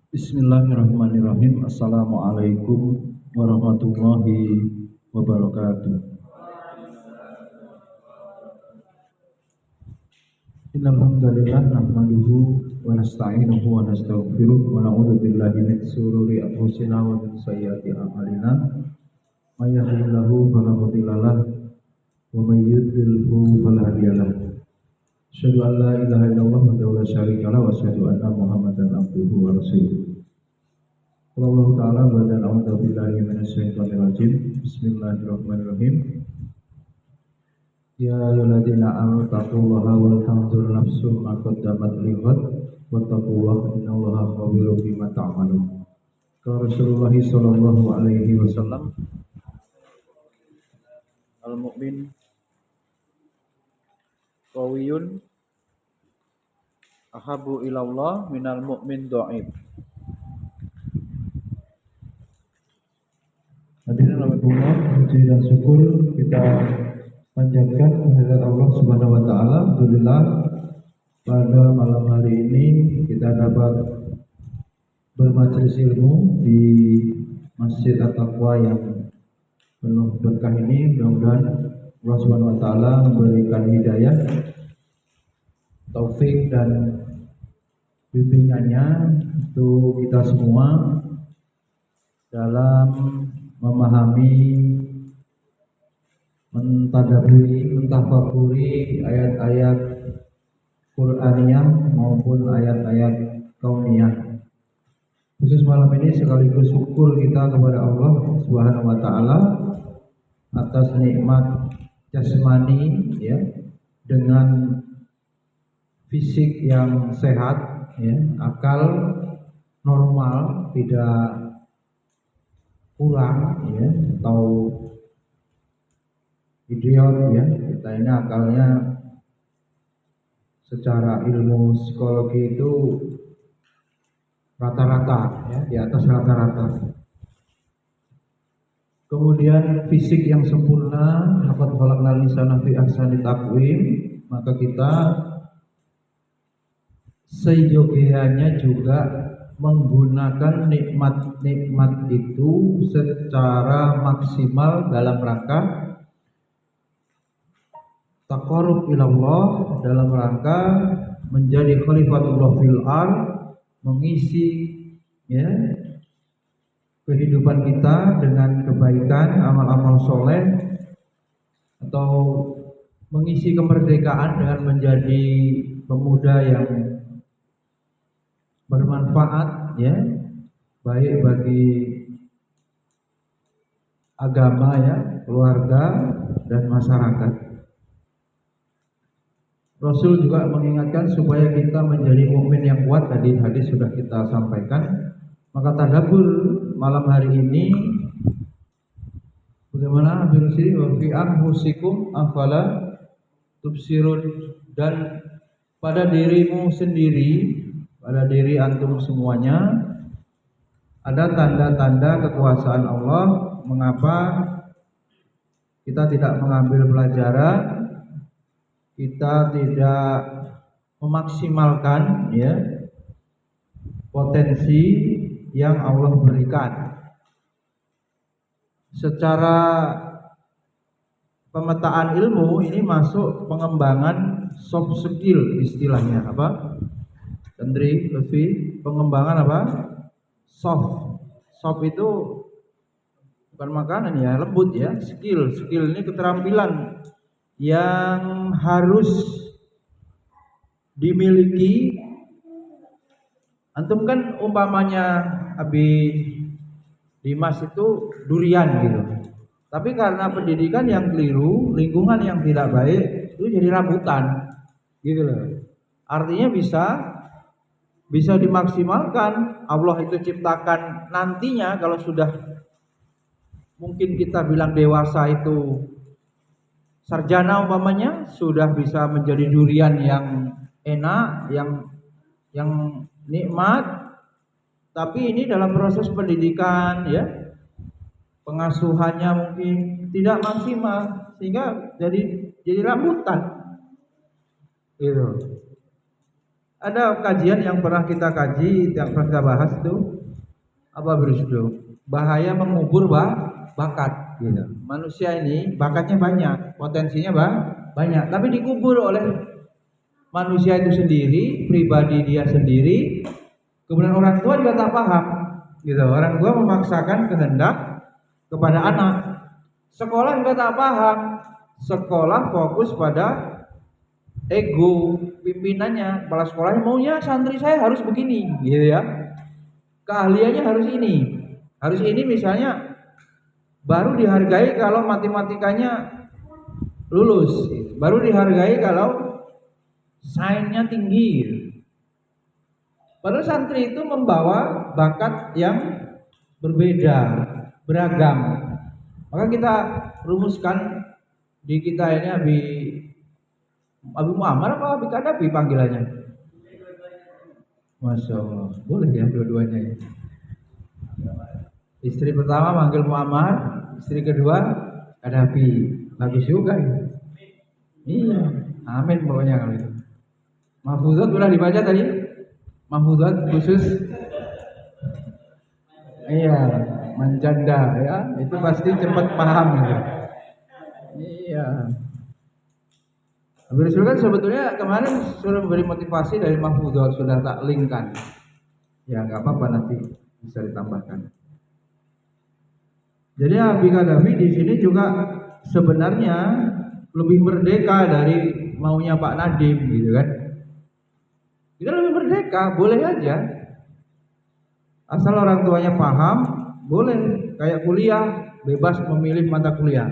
Bismillahirrahmanirrahim. Assalamualaikum warahmatullahi wabarakatuh. Innal hamdalillah nahmaduhu wa nasta'inuhu wa nastaghfiruh wa na'udzu billahi min shururi anfusina wa min sayyiati a'malina. May yahdihillahu fala mudhillalah wa may yudlilhu fala hadiyalah. Asyhadu an la ilaha illallah wahdahu la syarika lahu wa asyhadu anna Muhammadan abduhu wa rasuluh. Allah Ta'ala badan a'udzu billahi minasyaitonir rajim. Bismillahirrahmanirrahim. Ya ayyuhalladzina amanu taqullaha wal tanzur nafsum ma qaddamat lighad wattaqullaha innallaha khabirun bima ta'malun. Qala Rasulullah sallallahu alaihi wasallam, al-mu'min qawiyun ahabu ilallah minal mu'min dha'if. Hadirin rahmatullah, puji dan syukur kita panjatkan kehadirat Allah Subhanahu wa taala. Alhamdulillah pada malam hari ini kita dapat bermajelis ilmu di Masjid At-Taqwa yang penuh berkah ini. Mudah-mudahan Allah Subhanahu wa taala memberikan hidayah, taufik dan bimbingannya untuk kita semua dalam memahami, mentadaburi, mentafakuri ayat-ayat Qur'aniyah maupun ayat-ayat kauniyah. Khusus malam ini sekaligus syukur kita kepada Allah Subhanahu wa taala atas nikmat jasmani ya, dengan fisik yang sehat ya, akal normal, tidak kurang ya, atau idiot ya. Kita ini akalnya secara ilmu psikologi itu rata-rata ya, di atas rata-rata. Kemudian fisik yang sempurna, laqad khalaqnal insana fi ahsani taqwim, maka kita seyogianya juga menggunakan nikmat-nikmat itu secara maksimal dalam rangka taqarrub ilallah, dalam rangka menjadi khalifatullah fil ardh, mengisi ya kehidupan kita dengan kebaikan, amal-amal soleh, atau mengisi kemerdekaan dengan menjadi pemuda yang bermanfaat ya, baik bagi agama ya, keluarga dan masyarakat. Rasul juga mengingatkan supaya kita menjadi mukmin yang kuat. Tadi hadis sudah kita sampaikan. Maka tadabbur malam hari ini bagaimana berusiri wa fi anfusikum afala tubsirun, dan pada dirimu sendiri, pada diri antum semuanya ada tanda-tanda kekuasaan Allah. Mengapa kita tidak mengambil pelajaran, kita tidak memaksimalkan ya potensi yang Allah berikan? Secara pemetaan ilmu ini masuk pengembangan soft skill istilahnya apa? Kendri, Levi, pengembangan apa? Soft. Soft itu bukan makanan ya, lembut ya. Skill ini keterampilan yang harus dimiliki. Antum kan umpamanya Abi Dimas itu durian gitu. Tapi karena pendidikan yang keliru, lingkungan yang tidak baik, itu jadi rambutan gitu loh. Artinya bisa dimaksimalkan. Allah itu ciptakan nantinya kalau sudah mungkin kita bilang dewasa itu sarjana umpamanya, sudah bisa menjadi durian yang enak, yang nikmat. Tapi ini dalam proses pendidikan ya, pengasuhannya mungkin tidak maksimal sehingga jadi rambutan gitu. Ada kajian yang pernah kita kaji, yang pernah kita bahas itu apa Bro? Bahaya mengubur bakat gitu. Manusia ini bakatnya banyak, potensinya banyak, tapi dikubur oleh manusia itu sendiri, pribadi dia sendiri. Kemudian orang tua juga tak paham gitu. Orang tua memaksakan kehendak kepada anak. Sekolah juga tak paham. Sekolah fokus pada ego pimpinannya, kepala sekolahnya maunya santri saya harus begini gitu ya, keahliannya harus ini misalnya, baru dihargai kalau matematikanya lulus, baru dihargai kalau sainsnya tinggi gitu. Padahal santri itu membawa bakat yang berbeda, beragam. Maka kita rumuskan di kita ini Abi Muammar apa Abi Kadafi panggilannya? Masya Allah, boleh ya dua-duanya ya. Istri pertama manggil Muammar, istri kedua Kadafi. Bagus juga ya. Iya, amin pokoknya kalau itu. Mahfuzat sudah dibaca tadi? Mahfuzat khusus? Iya, menjanda ya, itu pasti cepat paham gitu. Iya. Habis itu kan sebetulnya kemarin sudah memberi motivasi dari Mahfuzat, sudah tak linkkan. Ya nggak apa-apa, nanti bisa ditambahkan. Jadi Abi Kadafi di sini juga sebenarnya lebih merdeka dari maunya Pak Nadiem gitu kan. Kita lebih merdeka, boleh aja. Asal orang tuanya paham, boleh. Kayak kuliah, bebas memilih mata kuliah.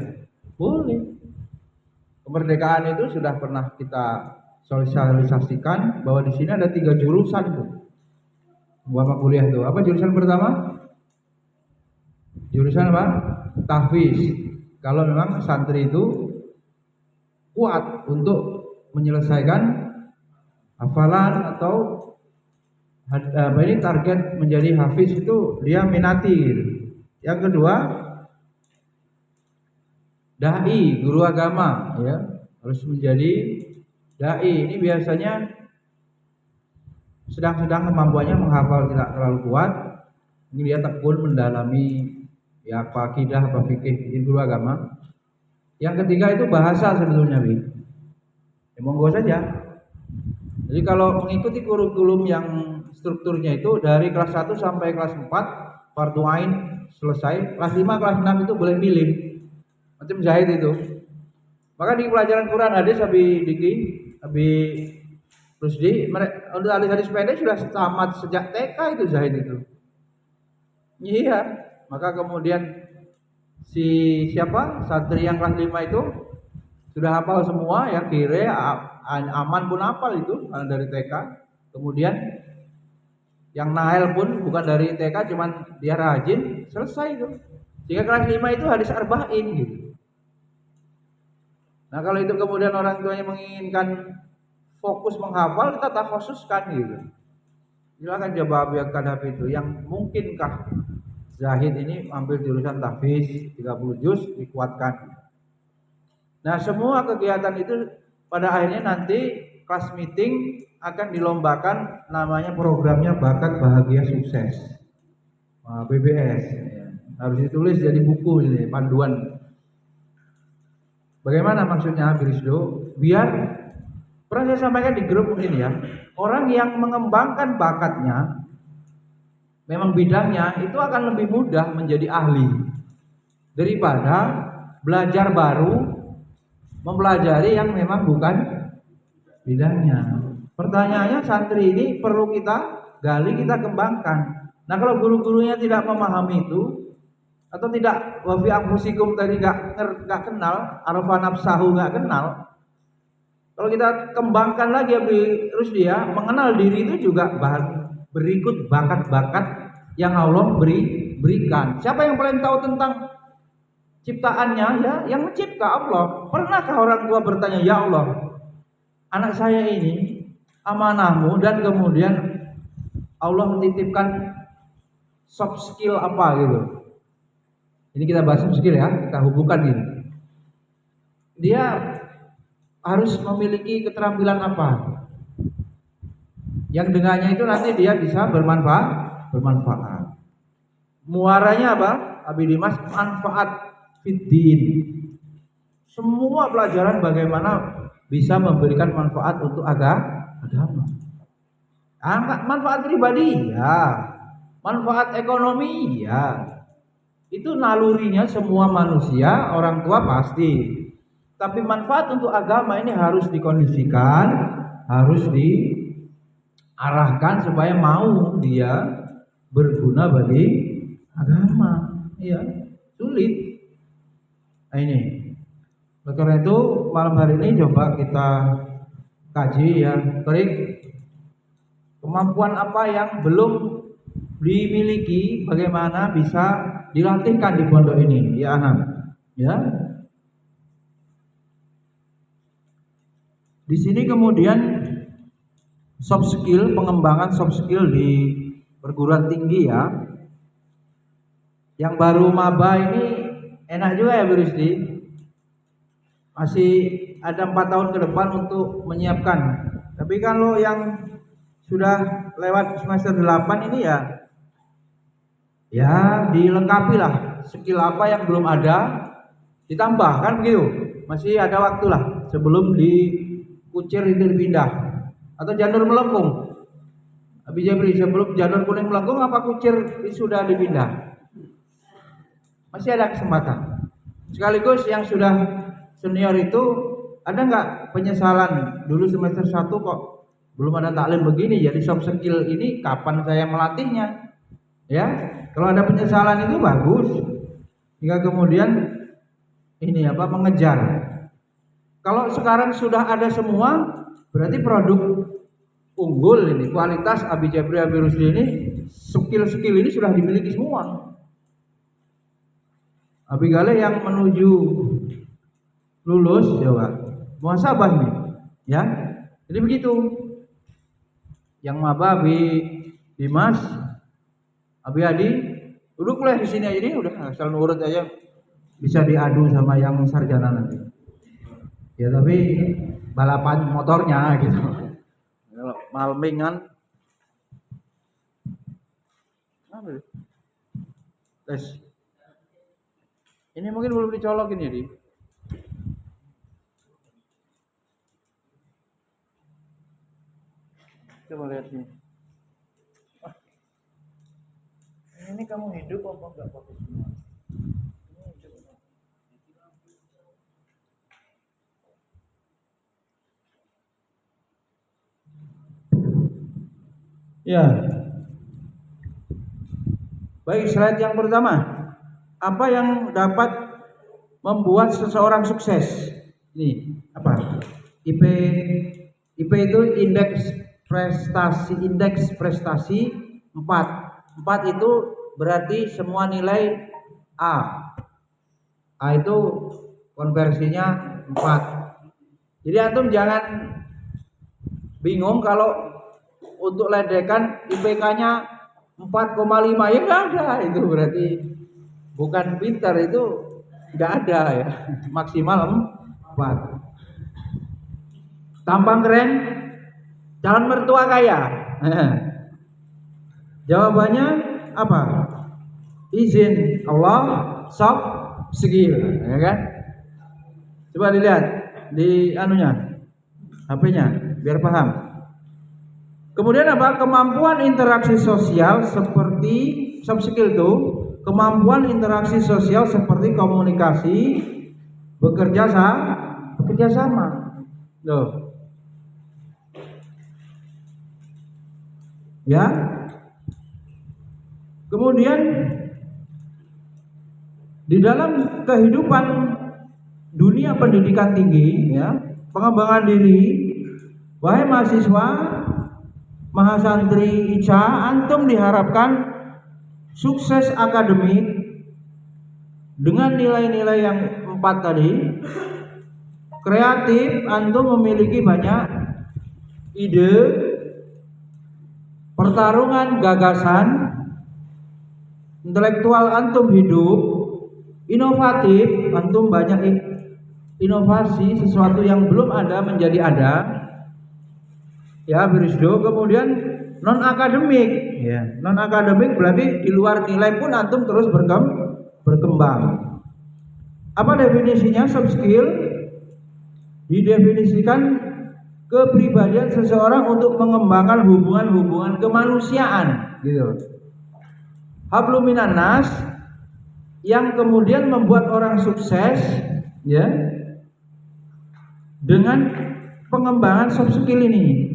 Boleh. Kemerdekaan itu sudah pernah kita sosialisasikan bahwa di sini ada 3 jurusan tuh. Buat kuliah tuh. Apa jurusan pertama? Jurusan apa? Tahfiz. Kalau memang santri itu kuat untuk menyelesaikan hafalan atau ini target menjadi hafiz itu dia minati gitu. Yang kedua, dai, guru agama ya, harus menjadi dai. Ini biasanya sedang-sedang kemampuannya menghafal tidak terlalu kuat, ini dia tekun mendalami ya apa akidah apa fikih, ini guru agama. Yang ketiga itu bahasa sebetulnya Bi. Ya monggo saja. Jadi kalau mengikuti kurikulum yang strukturnya itu dari kelas 1 sampai kelas 4 fardu ain selesai, kelas 5 kelas 6 itu boleh milih. Macam Zahid itu. Maka di pelajaran Quran hadis Abi Diki, Abi Rusdi, untuk hadis pendek sudah tamat sejak TK itu Zahid itu. Iya, maka kemudian siapa santri yang kelas 5 itu sudah hafal semua ya, kira aman pun hafal itu karena dari TK. Kemudian yang Nail pun bukan dari TK, cuman dia rajin, selesai itu. Sehingga kelas 5 itu hadis arba'in gitu. Nah kalau itu kemudian orang tuanya menginginkan fokus menghafal, kita tak khususkan gitu. Silakan coba Abi Kadafi itu yang mungkinkah Zahid ini ambil jurusan tahfiz 30 juz dikuatkan. Nah semua kegiatan itu pada akhirnya nanti kelas meeting akan dilombakan, namanya programnya Bakat Bahagia Sukses, BBS. Harus ditulis jadi buku ini, panduan. Bagaimana maksudnya Birisdo? Biar pernah saya sampaikan di grup mungkin ya, orang yang mengembangkan bakatnya, memang bidangnya itu akan lebih mudah menjadi ahli daripada belajar baru mempelajari yang memang bukan bidangnya. Pertanyaannya, santri ini perlu kita gali, kita kembangkan. Nah kalau guru-gurunya tidak memahami itu, atau tidak wafi anfusikum tadi nggak kenal, arafa nafsahu nggak kenal. Kalau kita kembangkan lagi terus dia mengenal diri itu juga berikut bakat-bakat yang Allah berikan. Siapa yang paling tahu tentang ciptaannya? Ya, yang mencipta Allah. Pernahkah orang tua bertanya, ya Allah, anak saya ini amanahmu dan kemudian Allah menitipkan soft skill apa gitu. Ini kita bahas soft skill ya, kita hubungkan gitu. Dia harus memiliki keterampilan apa? Yang dengannya itu nanti dia bisa bermanfaat. Muaranya apa? Abi Dimas, manfaat fiddin. Semua pelajaran bagaimana bisa memberikan manfaat untuk agama. Manfaat pribadi ya, manfaat ekonomi ya. Itu nalurinya semua manusia, orang tua pasti. Tapi manfaat untuk agama ini harus dikondisikan, harus diarahkan supaya mau dia berguna bagi agama. Ya, sulit. Nah, ini. Oleh karena itu malam hari ini coba kita kaji ya, Trik. Kemampuan apa yang belum dimiliki, bagaimana bisa dilatihkan di pondok ini, ya anak. Ya. Di sini kemudian soft skill, pengembangan soft skill di perguruan tinggi ya. Yang baru maba ini enak juga ya Bu Rizdi. Masih ada 4 tahun ke depan untuk menyiapkan. Tapi kalau yang sudah lewat semester 8 ini ya dilengkapi lah, skill apa yang belum ada ditambahkan begitu. Masih ada waktu lah sebelum dikucir itu dipindah. Atau janur melengkung. Abi Jabri, sebelum janur kuning melengkung apa kucir itu sudah dipindah? Masih ada kesempatan. Sekaligus yang sudah senior itu ada nggak penyesalan dulu semester 1 kok belum ada taklim begini, jadi soft skill ini kapan saya melatihnya? Ya, kalau ada penyesalan itu bagus. Hingga kemudian ini mengejar. Kalau sekarang sudah ada semua, berarti produk unggul ini, kualitas Abi Jabri Abi Rusdi ini, skill-skill ini sudah dimiliki semua. Abi Gale yang menuju lulus coba muhasabah nih, ya. Jadi begitu. Yang maba Abi Dimas, Abi Adi, duduklah di sini aja nih, udah asal nurut aja, bisa diadu sama yang sarjana nanti. Ya tapi balapan motornya gitu. Kalau malmingan, tes. Ini mungkin belum dicolokin ya, Di. Coba lihat sini. Ini kamu hidup apa enggak pakai semua? Ya. Baik, slide yang pertama. Apa yang dapat membuat seseorang sukses? Ini apa? IP itu indeks prestasi 4. 4 itu berarti semua nilai A. A itu konversinya 4. Jadi antum jangan bingung kalau untuk ledekan IPK-nya 4,5 ya enggak ada, itu berarti bukan pintar, itu enggak ada ya. Maksimal 4. Tampang keren, calon mertua kaya. Jawabannya apa? Izin Allah, soft skill, ya kan? Coba dilihat di anunya, HP-nya, biar paham. Kemudian apa? Kemampuan interaksi sosial seperti soft skill itu, kemampuan interaksi sosial seperti komunikasi, bekerja sama. Loh. Ya. Kemudian di dalam kehidupan dunia pendidikan tinggi, ya, pengembangan diri, wahai mahasiswa, mahasantri ICA, antum diharapkan sukses akademik dengan nilai-nilai yang 4 tadi. Kreatif, antum memiliki banyak ide, pertarungan gagasan, intelektual antum hidup, inovatif, antum banyak inovasi, sesuatu yang belum ada menjadi ada. Ya, Birisdo. Kemudian non akademik, ya. Non akademik berarti di luar nilai pun antum terus berkembang. Apa definisinya soft skill? Didefinisikan kepribadian seseorang untuk mengembangkan hubungan-hubungan kemanusiaan, gitu. Hablum minan nas, yang kemudian membuat orang sukses, ya, dengan pengembangan soft skill ini.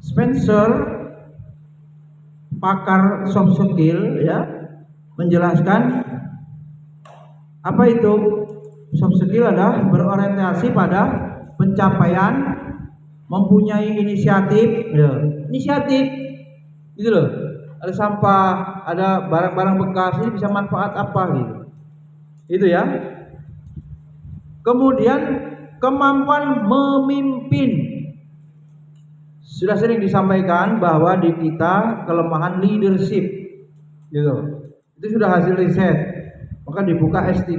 Spencer, pakar soft skill, ya, menjelaskan apa itu soft skill adalah berorientasi pada pencapaian, mempunyai inisiatif, ya. Inisiatif, gitu loh. Ada sampah, ada barang-barang bekas, ini bisa manfaat apa gitu. Itu ya. Kemudian kemampuan memimpin. Sudah sering disampaikan bahwa di kita kelemahan leadership, gitu. Itu sudah hasil riset. Maka dibuka S3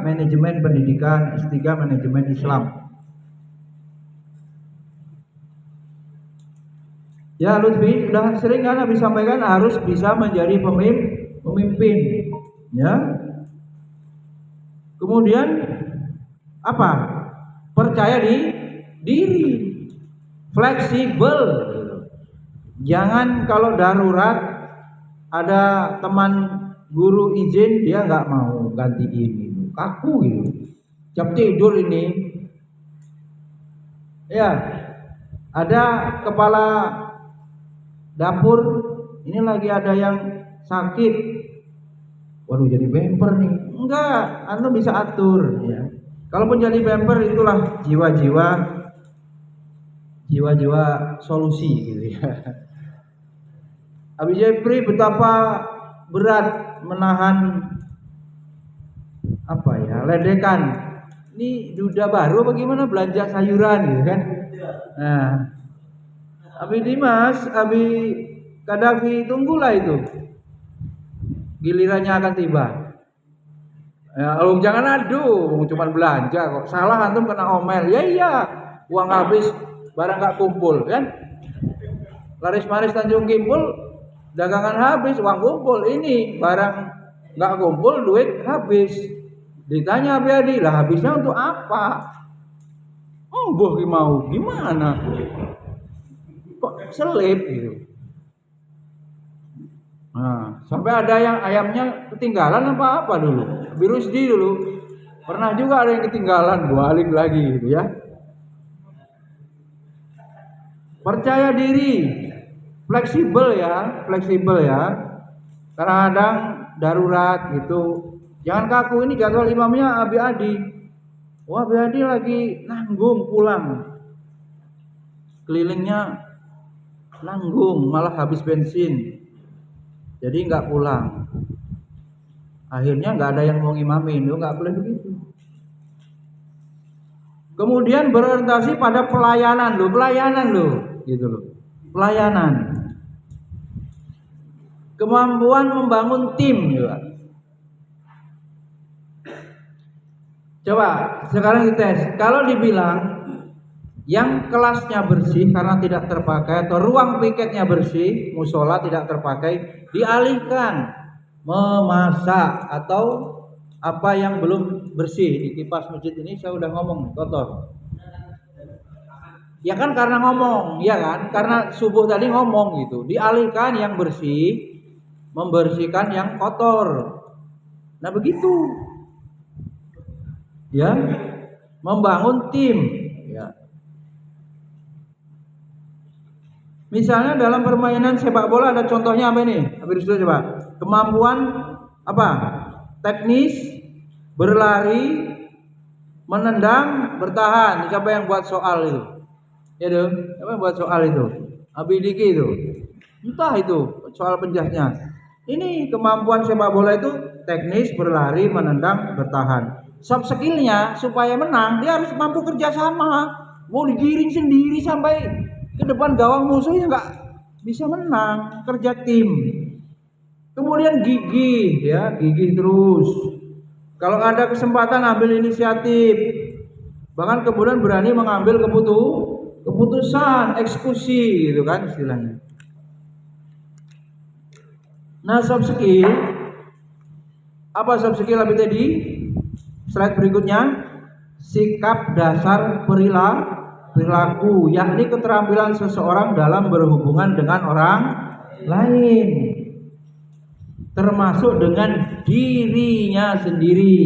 manajemen pendidikan, S3 manajemen Islam. Ya, Lutfi sudah sering kan habis sampaikan harus bisa menjadi pemimpin, ya. Kemudian apa? Percaya diri, fleksibel. Jangan kalau darurat ada teman guru izin dia nggak mau ganti ini, kaku gitu. Jam tidur ini, ya. Ada kepala dapur, ini lagi ada yang sakit, waduh jadi bemper nih. Enggak, Anda bisa atur, ya. Kalaupun jadi bemper, itulah jiwa-jiwa solusi, gitu ya. Abi Jepri betapa berat menahan apa ya, ledekan. Ini duda baru bagaimana belanja sayuran, gitu kan. Nah, Abi Dimas, Abi Kadafi, tunggulah itu, gilirannya akan tiba. Ya, jangan adu, cuma belanja kok. Salah antum kena omel. Ya iya, uang habis, barang gak kumpul, kan? Laris-maris Tanjung Kimpul, dagangan habis, uang kumpul. Ini barang gak kumpul, duit habis. Ditanya Abi Adi, lah habisnya untuk apa? Boh mau gimana? Kok selip gitu. Nah, sampai ada yang ayamnya ketinggalan apa dulu. Virus dulu. Pernah juga ada yang ketinggalan, balik lagi gitu ya. Percaya diri, fleksibel ya. Kadang-kadang darurat gitu. Jangan kaku, ini jadwal imamnya Abi Adi. Wah, Abi Adi lagi nanggung pulang. Kelilingnya nanggung, malah habis bensin. Jadi nggak pulang. Akhirnya nggak ada yang mau ngimamin, nggak boleh begitu. Kemudian berorientasi pada pelayanan loh, gitu loh. Pelayanan. Kemampuan membangun tim juga. Coba sekarang dites. Kalau dibilang yang kelasnya bersih karena tidak terpakai atau ruang piketnya bersih, musola tidak terpakai, dialihkan memasak atau apa yang belum bersih. Di kipas masjid ini saya udah ngomong kotor. Ya kan karena ngomong, ya kan? Karena subuh tadi ngomong gitu. Dialihkan yang bersih, membersihkan yang kotor. Nah begitu. Ya, membangun tim. Ya. Misalnya dalam permainan sepak bola ada contohnya apa ini? Habis itu coba. Kemampuan apa? Teknis, berlari, menendang, bertahan. Siapa yang buat soal itu? Ya dong, siapa yang buat soal itu? Abi Diki itu. Entah itu soal penjahnya. Ini kemampuan sepak bola itu teknis, berlari, menendang, bertahan. Soft skillnya supaya menang dia harus mampu kerja sama. Mau digiring sendiri sampai ke depan gawang musuhnya nggak bisa menang, kerja tim. Kemudian gigih ya, gigih terus. Kalau ada kesempatan ambil inisiatif. Bahkan kemudian berani mengambil keputusan eksekusi gitu kan istilahnya. Nah, soft skill apa soft skill lebih tadi? Slide berikutnya, sikap dasar perilaku, yakni keterampilan seseorang dalam berhubungan dengan orang lain, termasuk dengan dirinya sendiri.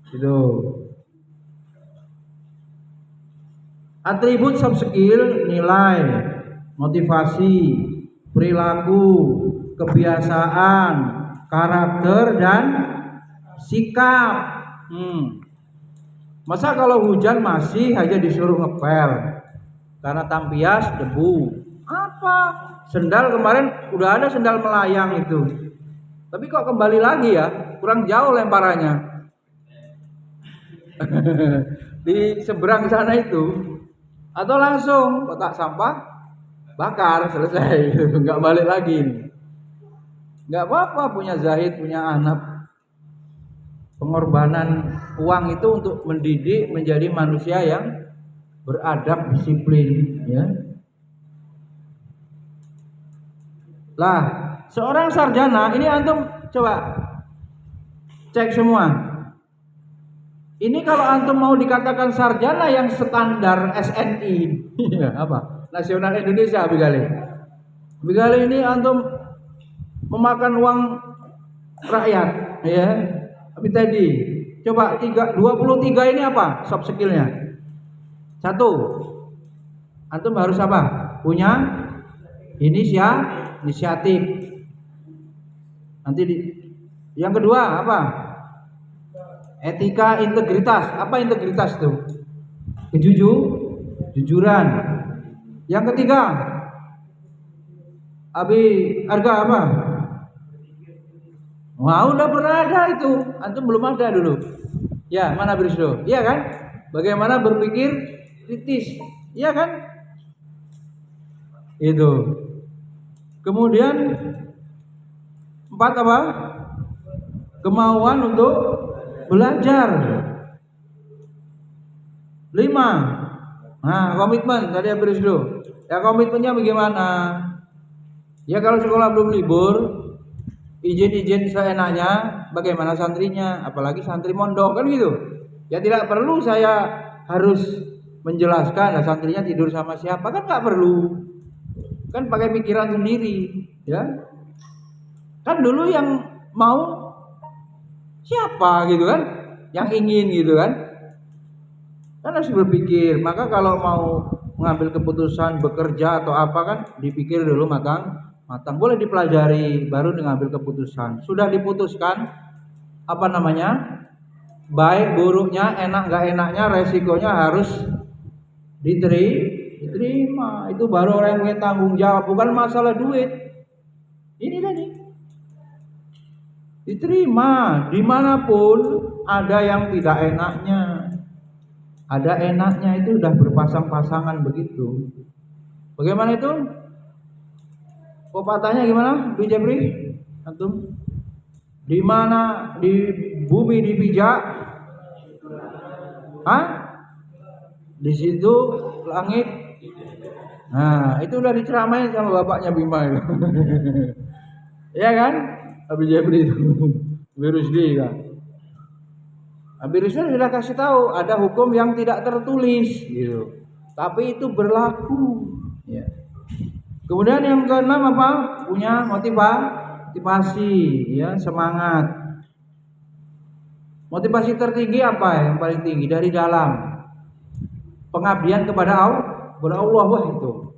Gitu. Atribut soft skill: nilai, motivasi, perilaku, kebiasaan, karakter, dan sikap. Masa kalau hujan masih aja disuruh ngepel karena tampias debu? Apa? Sendal kemarin udah ada sendal melayang itu, tapi kok kembali lagi ya? Kurang jauh lemparannya. Di seberang sana itu. Atau langsung kotak sampah bakar, selesai. Nggak balik lagi. Nggak apa-apa punya zahid, punya anak. Pengorbanan uang itu untuk mendidik menjadi manusia yang beradab, disiplin, ya. Lah, seorang sarjana ini antum coba cek semua. Ini kalau antum mau dikatakan sarjana yang standar SNI, apa? Nasional Indonesia, Bigali ini antum memakan uang rakyat, ya. Tapi tadi coba 23 ini apa soft skillnya? 1, antum harus apa? Punya inisiatif. Nanti yang kedua apa? Etika, integritas. Apa integritas itu? Kejujuran. Yang ketiga, harga apa? Wah, udah pernah ada itu. Antum belum ada dulu. Ya, mana Brisdo? Iya kan? Bagaimana berpikir kritis? Iya kan? Itu. Kemudian 4 apa? Kemauan untuk belajar. 5. Nah, komitmen tadi habis dulu. Ya, komitmennya bagaimana? Ya kalau sekolah belum libur, izin seenaknya, bagaimana santrinya, apalagi santri mondok kan gitu. Ya tidak perlu saya harus menjelaskan lah santrinya tidur sama siapa, kan nggak perlu. Kan pakai pikiran sendiri, ya. Kan dulu yang mau siapa gitu kan, yang ingin gitu kan harus berpikir. Maka kalau mau mengambil keputusan bekerja atau apa kan dipikir dulu matang. Boleh dipelajari baru mengambil keputusan. Sudah diputuskan apa namanya, baik buruknya, enak nggak enaknya, resikonya harus diterima. Itu baru orang yang punya tanggung jawab, bukan masalah duit. Ini tadi diterima. Dimanapun ada yang tidak enaknya, ada enaknya, itu udah berpasang-pasangan begitu. Bagaimana itu? Pepatahnya gimana, Bu Jabri? Antum? Di mana di bumi dipijak? Di situ langit. Nah, itu udah diceramain sama bapaknya Bima itu. Ya kan? Abu Jabri itu. Wirusdi kan. Abu Rusdi sudah kasih tahu ada hukum yang tidak tertulis gitu. Tapi itu berlaku, ya. Kemudian yang keenam apa? Punya motivasi, ya, semangat. Motivasi tertinggi apa? Yang paling tinggi dari dalam pengabdian kepada Allah. Wah, itu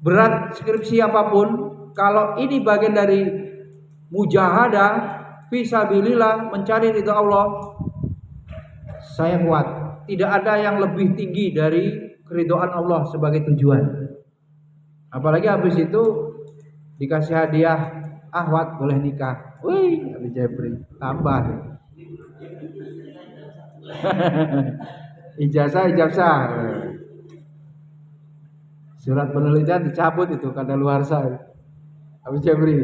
berat skripsi apapun, kalau ini bagian dari mujahadah fisabilillah, mencari ridha Allah, saya kuat. Tidak ada yang lebih tinggi dari keridhaan Allah sebagai tujuan. Apalagi habis itu dikasih hadiah, ahwat boleh nikah. Wih, Abi Jabri tambah. ijazah. Surat penelitian dicabut itu kadaluarsa. Abi Jabri.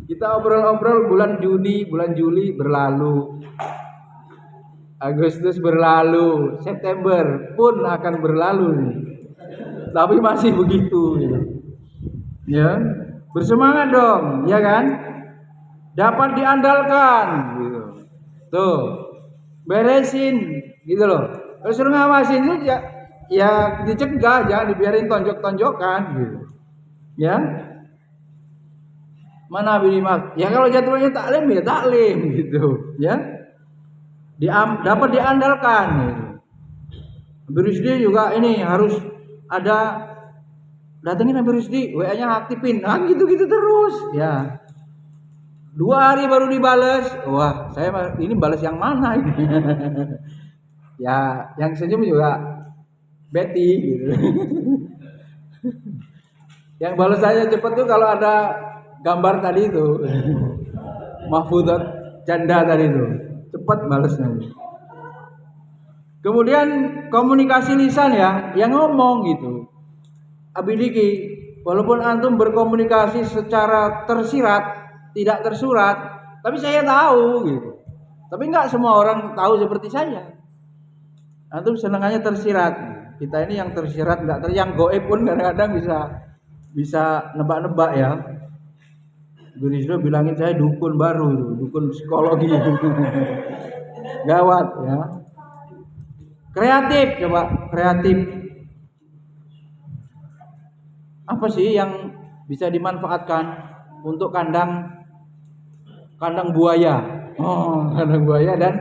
Kita obrol-obrol bulan Juni, bulan Juli berlalu. Agustus berlalu, September pun akan berlalu nih. Tapi masih begitu gitu. Ya, bersemangat dong, ya kan? Dapat diandalkan gitu. Tuh, beresin gitu loh. Terus suruh ngawasin itu ya dicegah, jangan dibiarin tonjok-tonjokan gitu. Ya. Mana minimal? Ya kalau jadwalnya taklim ya taklim gitu, ya. Dapat diandalkan gitu. Habib Rusdi juga ini harus ada datengin Habib Rusdi, WA-nya aktifin. Nah, gitu-gitu terus, ya. 2 hari baru dibales. Wah, saya ini balas yang mana ini? Ya, yang senyum juga Betty gitu. Yang balas saya cepet tuh kalau ada gambar tadi itu. Mahfudzat janda tadi itu. Cepat balasnya. Kemudian komunikasi lisan ya, yang ngomong gitu. Abidiki, walaupun antum berkomunikasi secara tersirat, tidak tersurat, tapi saya tahu gitu. Tapi nggak semua orang tahu seperti saya. Antum senangannya tersirat. Kita ini yang tersirat nggak yang goib pun kadang-kadang bisa nebak-nebak ya. Gurisdo bilangin saya dukun baru, dukun psikologi. Gawat ya. Kreatif, coba kreatif. Apa sih yang bisa dimanfaatkan untuk kandang buaya? Oh, kandang buaya dan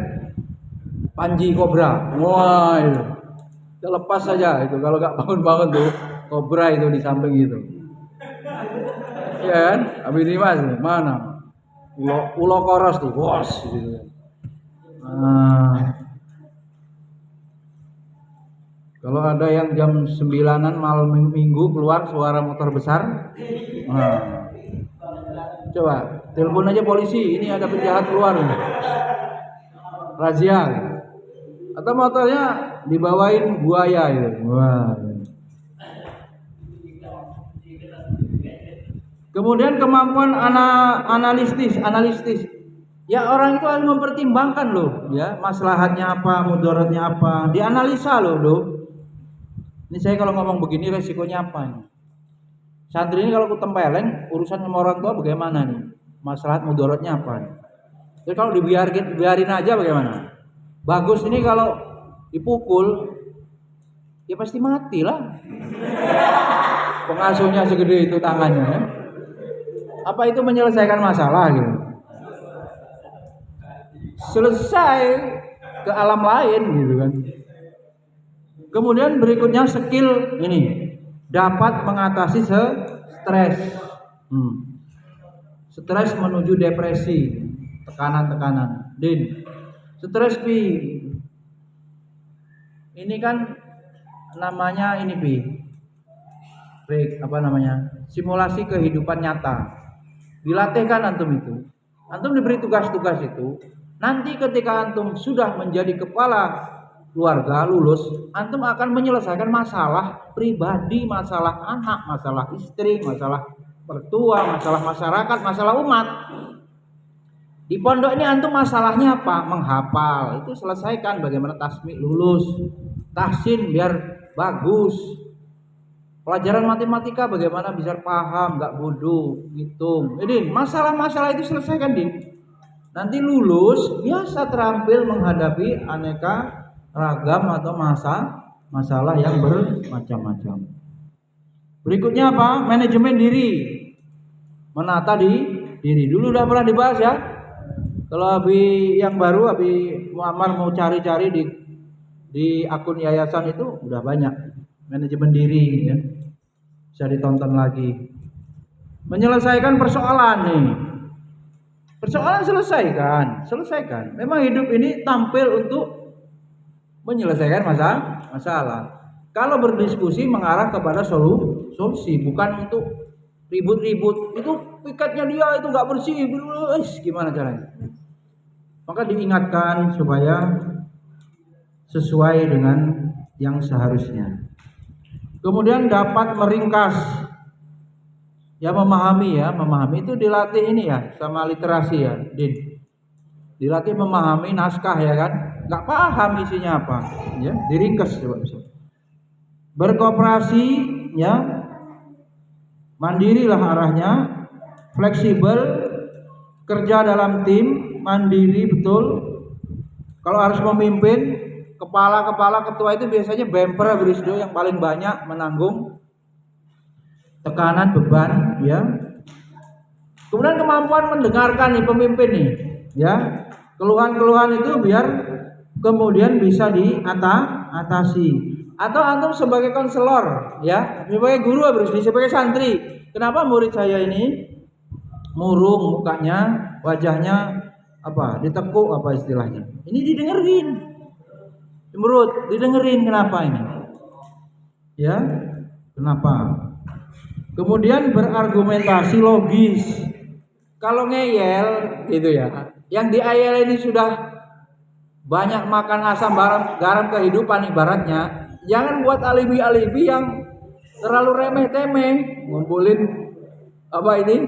panji kobra. Wah, itu. Kita lepas saja itu kalau nggak bangun-bangun tuh kobra itu di samping itu. Ya kan? Habis ini mas, mana? Ulo koros tuh, bos. Gitu. Kalau ada yang jam 9-an malam minggu keluar suara motor besar, coba telepon aja polisi, ini ada penjahat keluar, razia. Atau motornya dibawain buaya itu. Wah. Kemudian kemampuan analitis. Ya orang itu harus mempertimbangkan loh, ya maslahatnya apa, mudaratnya apa, dianalisa loh. Ini saya kalau ngomong begini resikonya apa nih? Santri ini kalau ketempeleng urusan sama orang tua bagaimana nih? Maslahat mudaratnya apa nih? Jadi kalau biarin aja bagaimana? Bagus ini kalau dipukul ya pasti mati lah. Pengasuhnya segede itu tangannya ya. Apa itu menyelesaikan masalah gitu? Selesai ke alam lain gitu kan. Kemudian berikutnya skill ini dapat mengatasi stres. Stres menuju depresi, tekanan. Stres pi. Ini kan namanya ini pi. Apa namanya? Simulasi kehidupan nyata. Dilatihkan antum itu. Antum diberi tugas-tugas itu. Nanti ketika antum sudah menjadi kepala keluarga lulus, antum akan menyelesaikan masalah pribadi, masalah anak, masalah istri, masalah mertua, masalah masyarakat, masalah umat. Di pondok ini antum masalahnya apa? Menghafal. Itu selesaikan bagaimana tasmi lulus, tahsin biar bagus. Pelajaran matematika bagaimana bisa paham, nggak bodoh, hitung. Jadi masalah-masalah itu selesaikan, Din. Nanti lulus biasa terampil menghadapi aneka ragam atau masalah yang bermacam-macam. Berikutnya apa? Manajemen diri. Menata diri. Dulu udah pernah dibahas ya. Kalau Abi yang baru, Abi Muammar mau cari-cari di akun yayasan itu udah banyak. Manajemen diri ya. Bisa ditonton lagi. Menyelesaikan persoalan nih. Persoalan selesaikan. Memang hidup ini tampil untuk menyelesaikan masalah. Kalau berdiskusi mengarah kepada solusi, bukan untuk ribut-ribut. Itu pikatnya dia itu nggak bersih, gimana caranya? Maka diingatkan supaya sesuai dengan yang seharusnya. Kemudian dapat meringkas, ya memahami itu dilatih ini ya sama literasi ya, Din. Dilatih memahami naskah ya kan. nggak paham isinya apa, ya diringkas coba bisa. Berkooperasi, ya, mandirilah arahnya, fleksibel, kerja dalam tim, mandiri betul. Kalau harus memimpin, kepala ketua itu biasanya bemper berisdo yang paling banyak menanggung tekanan beban, ya. Kemudian kemampuan mendengarkan nih pemimpin nih, ya. Keluhan-keluhan itu biar kemudian bisa diatasi. Atau antum sebagai konselor, ya, sebagai guru sebagai santri. Kenapa murid saya ini murung mukanya, wajahnya apa? Ditekuk apa istilahnya? Ini didengerin. Cemberut, didengerin kenapa ini? Ya, kenapa? Kemudian berargumentasi logis. Kalau ngeyel gitu ya, yang diayel ini sudah banyak makan asam garam kehidupan ibaratnya, jangan buat alibi-alibi yang terlalu remeh-temeh, ngumpulin apa ini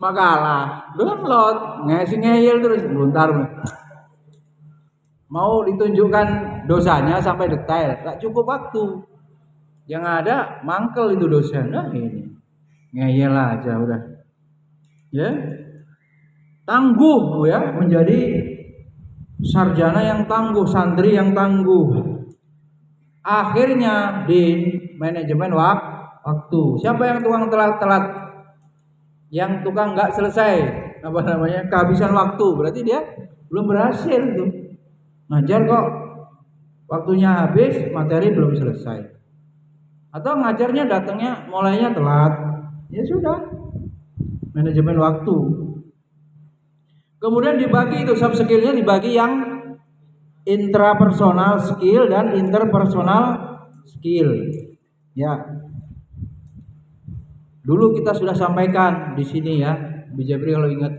makalah, download, ngeyel terus, bentar. Mau ditunjukkan dosanya sampai detail, gak cukup waktu. Yang ada mangkel itu dosa. Nah ini ngeyel aja udah, ya. Tangguh, ya, menjadi sarjana yang tangguh, santri yang tangguh. Akhirnya di manajemen waktu. Siapa yang tukang telat? Yang tukang nggak selesai, apa namanya, kehabisan waktu, berarti dia belum berhasil tuh. Ngajar kok waktunya habis, materi belum selesai. Atau ngajarnya datangnya mulainya telat, ya sudah, manajemen waktu. Kemudian dibagi itu soft skillnya, dibagi yang intrapersonal skill dan interpersonal skill. Ya, dulu kita sudah sampaikan di sini ya, Bijabri kalau ingat,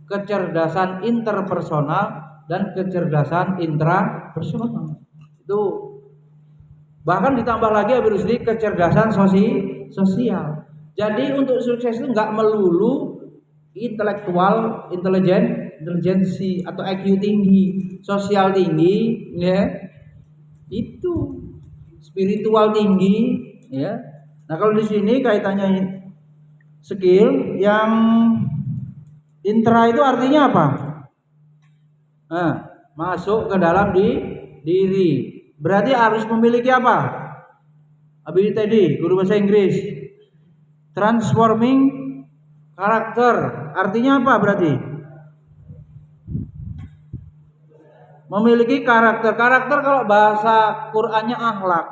kecerdasan interpersonal dan kecerdasan intrapersonal. Itu bahkan ditambah lagi Habib Rusdi kecerdasan sosial. Jadi untuk sukses itu nggak melulu intelektual, intelijensi atau IQ tinggi, sosial tinggi, ya, itu spiritual tinggi, ya. Nah kalau di sini kaitannya skill yang intra itu artinya apa? Nah, masuk ke dalam diri. Berarti harus memiliki apa? Ability tadi, guru bahasa Inggris. Transforming karakter. Artinya apa berarti? Memiliki karakter. Karakter kalau bahasa Qur'annya akhlak.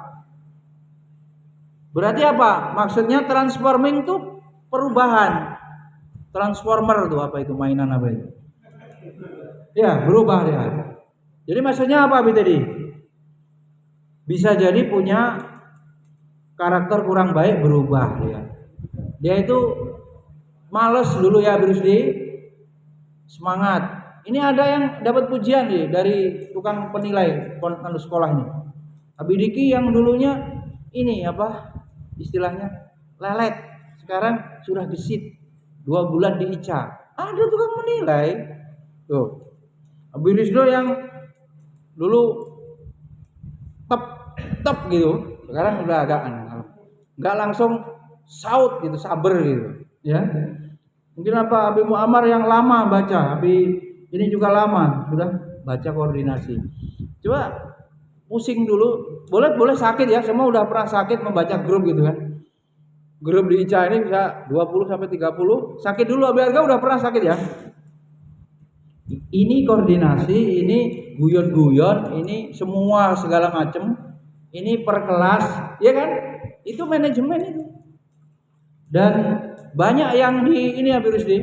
Berarti apa? Maksudnya transforming itu perubahan. Transformer itu apa itu? Mainan apa itu? Ya, berubah dia. Jadi maksudnya apa tadi? Bisa jadi punya karakter kurang baik, berubah dia. Dia itu males dulu ya Brusdi, semangat. Ini ada yang dapat pujian nih dari tukang penilai sekolah ini. Abidiki yang dulunya ini apa istilahnya lelet, sekarang sudah gesit, 2 bulan di ICA. Ada tukang menilai. Tuh, Abidisdo yang dulu tep gitu, sekarang udah agak nggak langsung saut gitu, sabar gitu, ya. Mungkin apa Abi Muammar yang lama baca, Abi ini juga lama sudah baca koordinasi. Coba pusing dulu, boleh sakit ya, semua udah pernah sakit membaca grup gitu kan. Grup di ICA ini bisa 20 sampai 30, sakit dulu Abi Arga udah pernah sakit ya. Ini koordinasi, ini guyon-guyon, ini semua segala macam, ini per kelas, ya kan? Itu manajemen itu. Dan banyak yang di ini ya virus di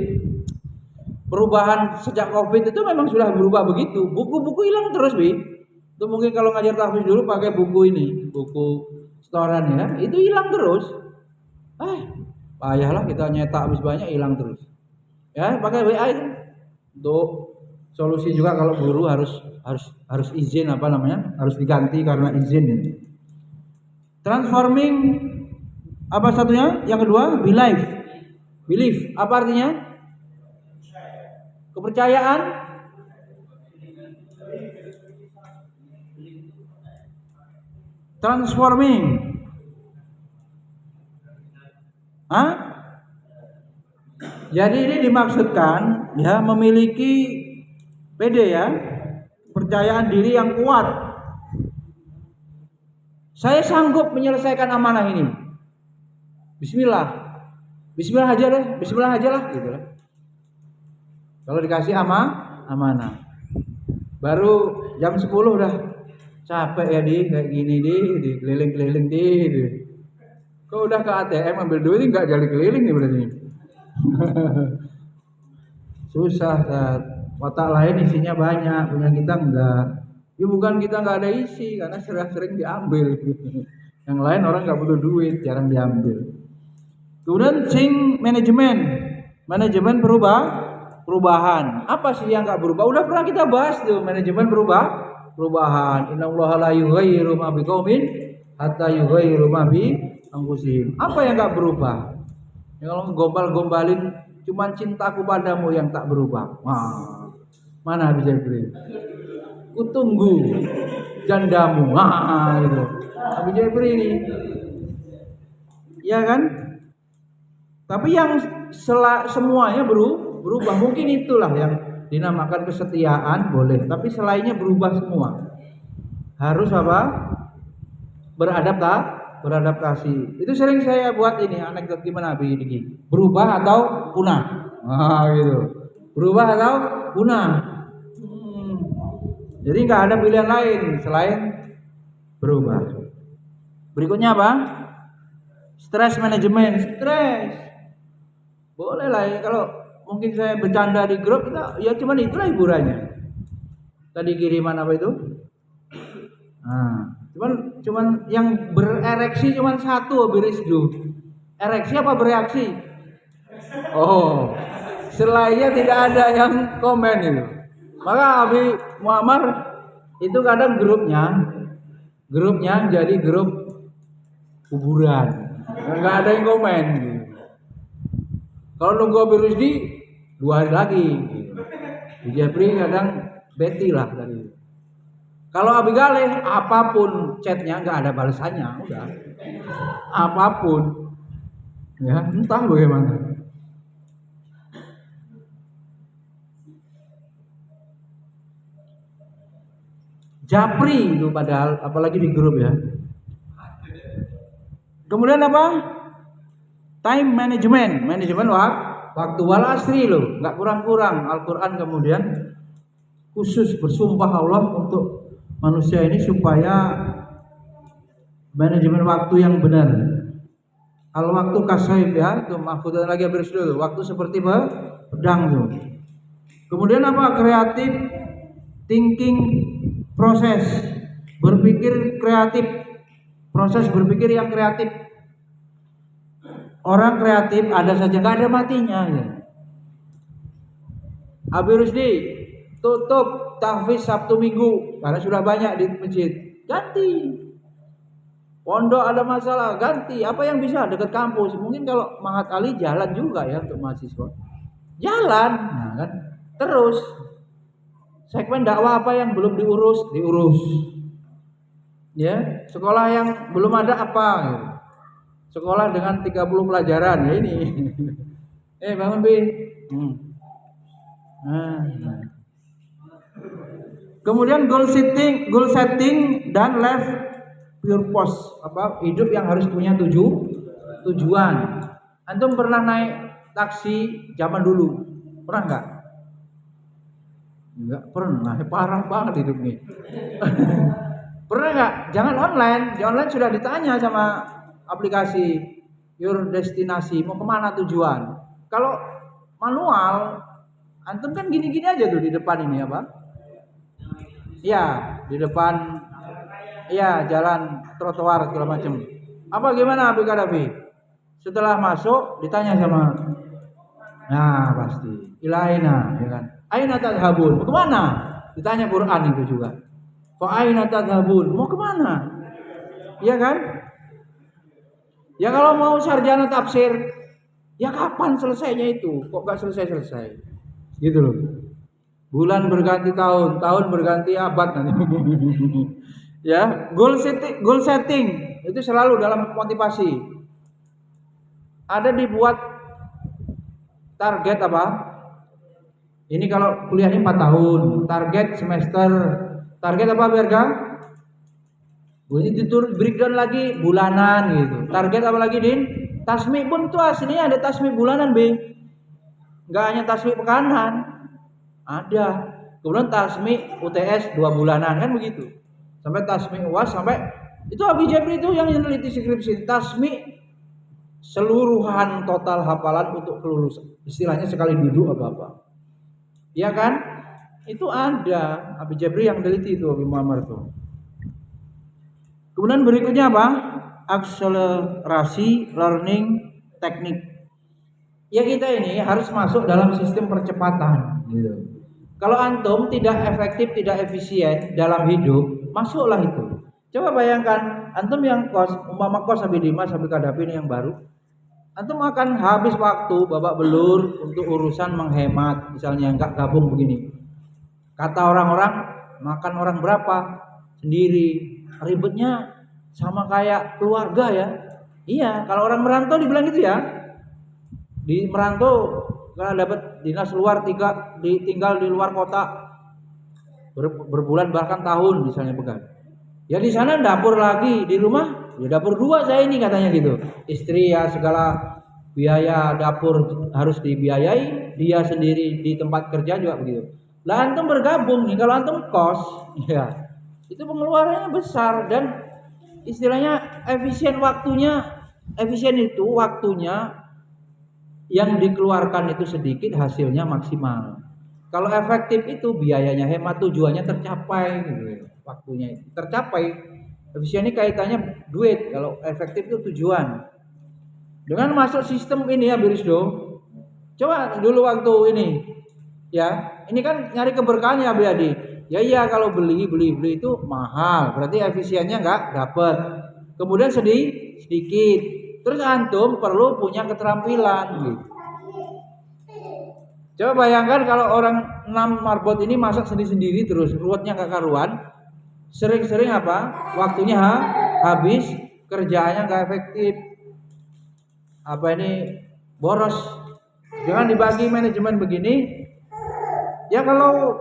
perubahan sejak Covid itu memang sudah berubah begitu. Buku-buku hilang terus, Bi. Itu mungkin kalau ngajar tahfiz dulu pakai buku ini, buku setoran ya, itu hilang terus. Payahlah kita nyetak habis banyak hilang terus. Ya, pakai WA itu. Untuk solusi juga kalau guru harus izin apa namanya? Harus diganti karena izin ini. Transforming apa satunya? Yang kedua, belief. Apa artinya? Kepercayaan. Transforming. Hah? Jadi ini dimaksudkan ya memiliki PD ya, percayaan diri yang kuat. Saya sanggup menyelesaikan amanah ini. Bismillah. Bismillah aja deh, bismillah aja lah gitu lah. Kalau dikasih amanah. Baru jam 10 udah capek ya kayak gini di keliling-keliling di. Kok udah ke ATM ambil duit enggak jadi keliling nih berarti. Susah kan. Otak lain isinya banyak, punya kita enggak. Ya bukan kita enggak ada isi karena sering diambil. Yang lain orang enggak butuh duit, jarang diambil. Kemudian manajemen perubahan. Apa sih yang enggak berubah? Udah pernah kita bahas tuh manajemen perubahan. Innallaha la yughayyiru ma biqaumin hatta yughayyiru ma bi anfusihim. Apa yang enggak berubah? Ya kalau gombal-gombalin cuman cintaku padamu yang tak berubah. Wah, mana Habib Jabri? Kutunggu jandamu. Gitu. Habib Jabri ini. Ya kan? Tapi yang semuanya berubah. Mungkin itulah yang dinamakan kesetiaan boleh. Tapi selainnya berubah semua. Harus apa? Beradaptasi. Itu sering saya buat ini anekdot gimana begini. Berubah atau punah. Gitu. Berubah atau punah. Jadi nggak ada pilihan lain selain berubah. Berikutnya apa? Stress management. Stres. Boleh lah ya kalau mungkin saya bercanda di grup kita ya cuman itulah hiburannya. Tadi kiriman apa itu? Cuman yang berereksi cuman satu Birisdu. Ereksi apa bereaksi? Oh. Selainnya tidak ada yang komen itu. Maka Abi Muammar itu kadang grupnya jadi grup kuburan. Enggak ada yang komen gitu. Kalau nunggu Abi Rusdi 2 hari lagi gitu. Di Jabri kadang beti lah tadi. Kalau Abi Galeh apapun chatnya nggak ada balasannya, udah apapun, ya entah bagaimana. Japri itu padahal, apalagi di grup ya. Kemudian apa? Time management waktu wal asri loh, nggak kurang-kurang. Al-Quran kemudian khusus bersumpah Allah untuk manusia ini supaya manajemen waktu yang benar. Al-waktu kasaib ya, itu mahfudzan lagi bersudul. Waktu seperti pedang tuh. Kemudian apa? Kreatif thinking proses, berpikir kreatif, proses berpikir yang kreatif. Orang kreatif ada saja, nggak ada matinya ya. Abi Rusdi tutup tahfiz Sabtu Minggu karena sudah banyak di masjid. Ganti. Pondok ada masalah, ganti. Apa yang bisa dekat kampus? Mungkin kalau Mahat Ali jalan juga ya untuk mahasiswa. Jalan, nah kan. Terus segmen dakwah apa yang belum diurus. Ya, sekolah yang belum ada apa gitu. Sekolah dengan 30 pelajaran ya ini. Bangun Bi. Kemudian goal setting dan life purpose, apa hidup yang harus punya tujuan. Antum pernah naik taksi zaman dulu? Pernah enggak? Enggak pernah, parah banget hidup nih. Pernah enggak? Jangan online, di online sudah ditanya sama aplikasi your destinasi, mau kemana tujuan. Kalau manual, antum kan gini-gini aja tuh di depan ini apa? Ya, di depan ya jalan trotoar segala macam. Apa gimana Abi Kadafi? Setelah masuk ditanya sama pasti ilaina ya kan. Aina tadhabun? Mau kemana? Ditanya Quran itu juga. Fa aina tadhabun? Mau kemana? Iya kan? Ya kalau mau sarjana tafsir, ya kapan selesainya itu? Kok gak selesai? Gitu loh. Bulan berganti tahun, tahun berganti abad nanti. Ya, goal setting itu selalu dalam motivasi. Ada dibuat target apa? Ini kalau kuliah ini 4 tahun, target semester, target apa Berga? Ini diturut breakdown lagi bulanan gitu. Target apa lagi Din? Tasmi pun tuh aslinya ada tasmi bulanan B. Enggak hanya tasmi pekanan, ada. Kemudian tasmi UTS 2 bulanan kan begitu. Sampai tasmi UAS sampai itu Abi Jabri itu yang meneliti skripsi tasmi seluruhan total hafalan untuk kelulusan. Istilahnya sekali duduk apa-apa. Ya kan? Itu ada Abi Jabri yang meneliti itu Abi Muhammad tuh. Kemudian berikutnya apa? Akselerasi learning teknik. Ya kita ini harus masuk dalam sistem percepatan. Gitu. Kalau antum tidak efektif, tidak efisien dalam hidup, masuklah itu. Coba bayangkan, antum yang kos, umpama kos Habib Dimas, Habib Kadapi ini yang baru, antum akan habis waktu babak belur untuk urusan menghemat, misalnya nggak gabung begini. Kata orang-orang, makan orang berapa? Sendiri. Ribetnya sama kayak keluarga ya. Iya, kalau orang merantau dibilang gitu ya. Di merantau karena dapat dinas luar tinggal di luar kota berbulan bahkan tahun misalnya pegang. Ya di sana dapur lagi, di rumah ya dapur 2 saya ini katanya gitu. Istri ya segala biaya dapur harus dibiayai, dia sendiri di tempat kerja juga begitu. Lah antum bergabung nih, kalau antum kos ya itu pengeluarannya besar dan istilahnya efisien itu waktunya yang dikeluarkan itu sedikit, hasilnya maksimal. Kalau efektif itu biayanya hemat, tujuannya tercapai gitu. Waktunya itu tercapai. Efisien ini kaitannya duit, kalau efektif itu tujuan. Dengan masuk sistem ini ya Birisdo. Coba dulu waktu ini ya, ini kan nyari keberkahan ya Biadi. Ya iya kalau beli itu mahal, berarti efisiennya enggak dapat. Kemudian sedikit. Terus antum perlu punya keterampilan gitu. Coba bayangkan kalau orang 6 marbot ini masak sendiri-sendiri terus, ruwetnya enggak karuan. Sering-sering apa? Waktunya habis, kerjaannya enggak efektif. Apa ini boros. Jangan dibagi manajemen begini. Ya kalau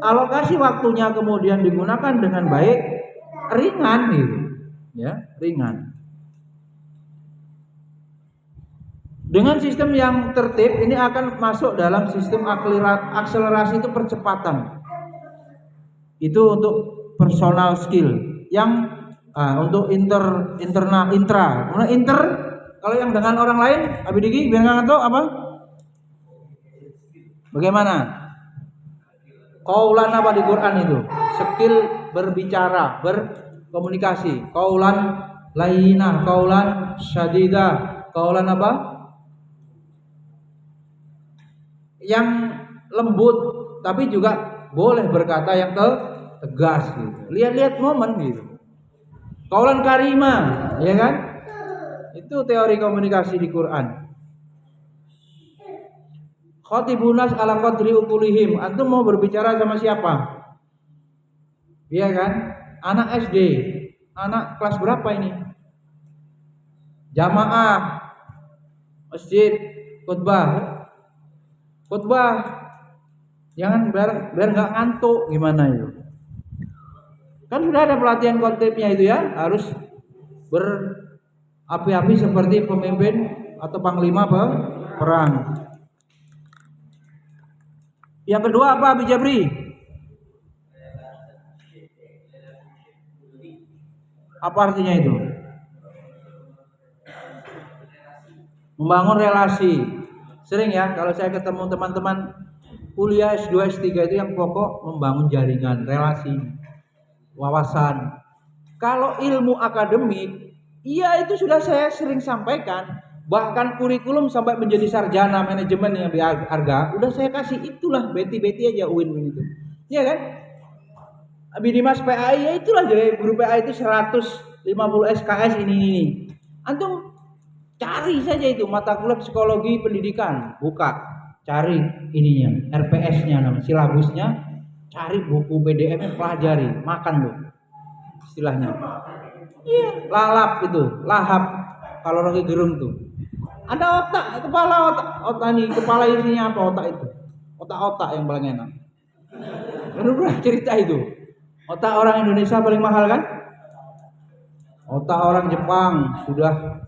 alokasi waktunya kemudian digunakan dengan baik, ringan gitu. Ya, ringan. Dengan sistem yang tertib ini akan masuk dalam sistem akselerasi itu percepatan. Itu untuk personal skill. Yang untuk internal intra. Nah, kalau yang dengan orang lain, Abi Diki biar nggak tahu apa? Bagaimana? Qaulan apa di Quran itu? Skill berbicara, berkomunikasi. Qaulan layyinah, qaulan syadidah, qaulan apa? Yang lembut, tapi juga boleh berkata yang tegas gitu. Lihat-lihat momen gitu. Qaulan karimah, ya kan? Itu teori komunikasi di Quran. Khatibunas ala qadri ukulihim. Antum mau berbicara sama siapa? Iya kan? Anak SD. Anak kelas berapa ini? Jamaah. Masjid. Khutbah. Jangan biar enggak ngantuk gimana itu. Kan sudah ada pelatihan konsepnya itu ya, harus berapi-api seperti pemimpin atau panglima perang. Yang kedua apa Abi Jabri? Apa artinya itu? Membangun relasi. Sering ya kalau saya ketemu teman-teman kuliah S2, S3 itu yang pokok membangun jaringan, relasi, wawasan. Kalau ilmu akademik, iya itu sudah saya sering sampaikan. Bahkan kurikulum sampai menjadi sarjana manajemen yang harga udah saya kasih, itulah beti-beti aja win-win itu. Iya kan? Abi Dimas PAI ya itulah, jadi guru PAI itu 150 SKS ini. Antum cari saja itu mata kuliah psikologi pendidikan, buka, cari ininya, RPS-nya namanya, silabusnya, cari buku PDF-nya, pelajari, makan loh. istilahnya. Iya, lalap itu, lahap kalau Rocky Gerung tuh. Ada otak, otak nih, kepala isinya apa otak itu? Otak-otak yang paling enak. Benar cerita itu. Otak orang Indonesia paling mahal kan? Otak orang Jepang sudah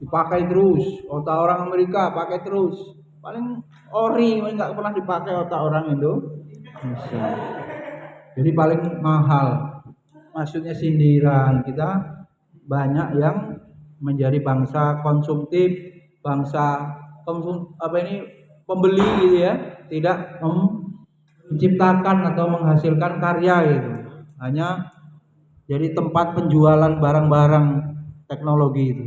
dipakai terus, otak orang Amerika pakai terus. Paling ori nggak pernah dipakai otak orang Indonesia. Jadi paling mahal. Maksudnya sindiran, kita banyak yang menjadi bangsa konsumtif, bangsa pembeli gitu ya, tidak menciptakan atau menghasilkan karya gitu. Hanya jadi tempat penjualan barang-barang teknologi itu.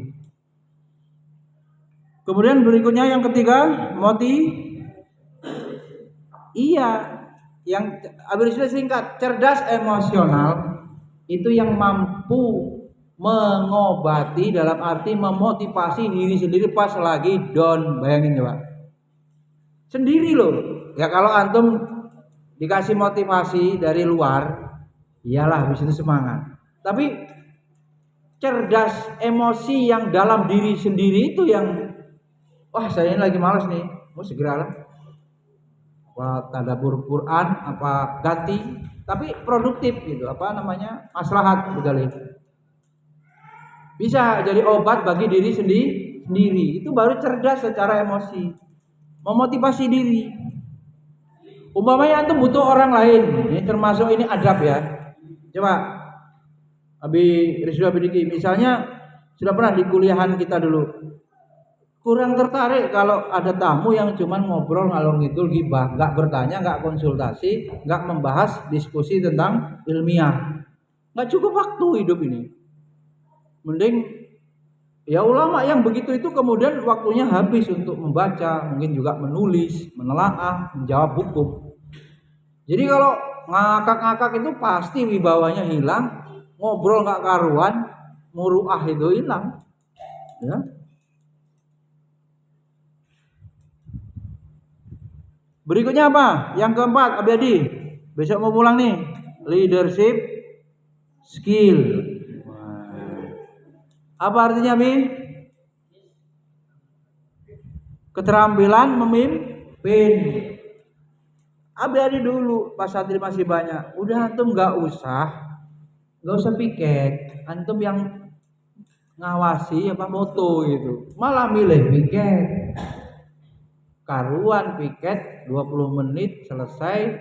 Kemudian berikutnya yang ketiga, iya, yang abreviasi singkat, cerdas emosional itu yang mampu mengobati dalam arti memotivasi diri sendiri pas lagi down. Bayangin coba. Sendiri loh. Ya kalau antum dikasih motivasi dari luar, iyalah habis itu semangat. Tapi cerdas emosi yang dalam diri sendiri itu yang wah saya ini lagi malas nih, mau segeralah apa tadabbur Quran apa ganti, tapi produktif gitu, apa namanya maslahat sekali. Bisa jadi obat bagi diri sendiri. Itu baru cerdas secara emosi, memotivasi diri. Umpamanya antum butuh orang lain, ini termasuk ini adab ya. Coba Abi Rizwa Bidiki misalnya sudah pernah di kuliahan kita dulu. Kurang tertarik kalau ada tamu yang cuman ngobrol ngalor ngidul gibah, nggak bertanya, nggak konsultasi, nggak membahas diskusi tentang ilmiah. Nggak cukup waktu hidup ini. Mending ya ulama yang begitu itu kemudian waktunya habis untuk membaca, mungkin juga menulis, menelaah, menjawab hukum. Jadi kalau ngakak-ngakak itu pasti wibawanya hilang, ngobrol nggak karuan, muruah itu hilang. Ya. Berikutnya apa? Yang keempat, Abdi. Besok mau pulang nih. Leadership skill. Apa artinya, Bi? Keterampilan memimpin. Abdi dulu pas santri masih banyak. Udah antum nggak usah piket. Antum yang ngawasi apa moto gitu. Malah milih piket. Karuan piket 20 menit selesai,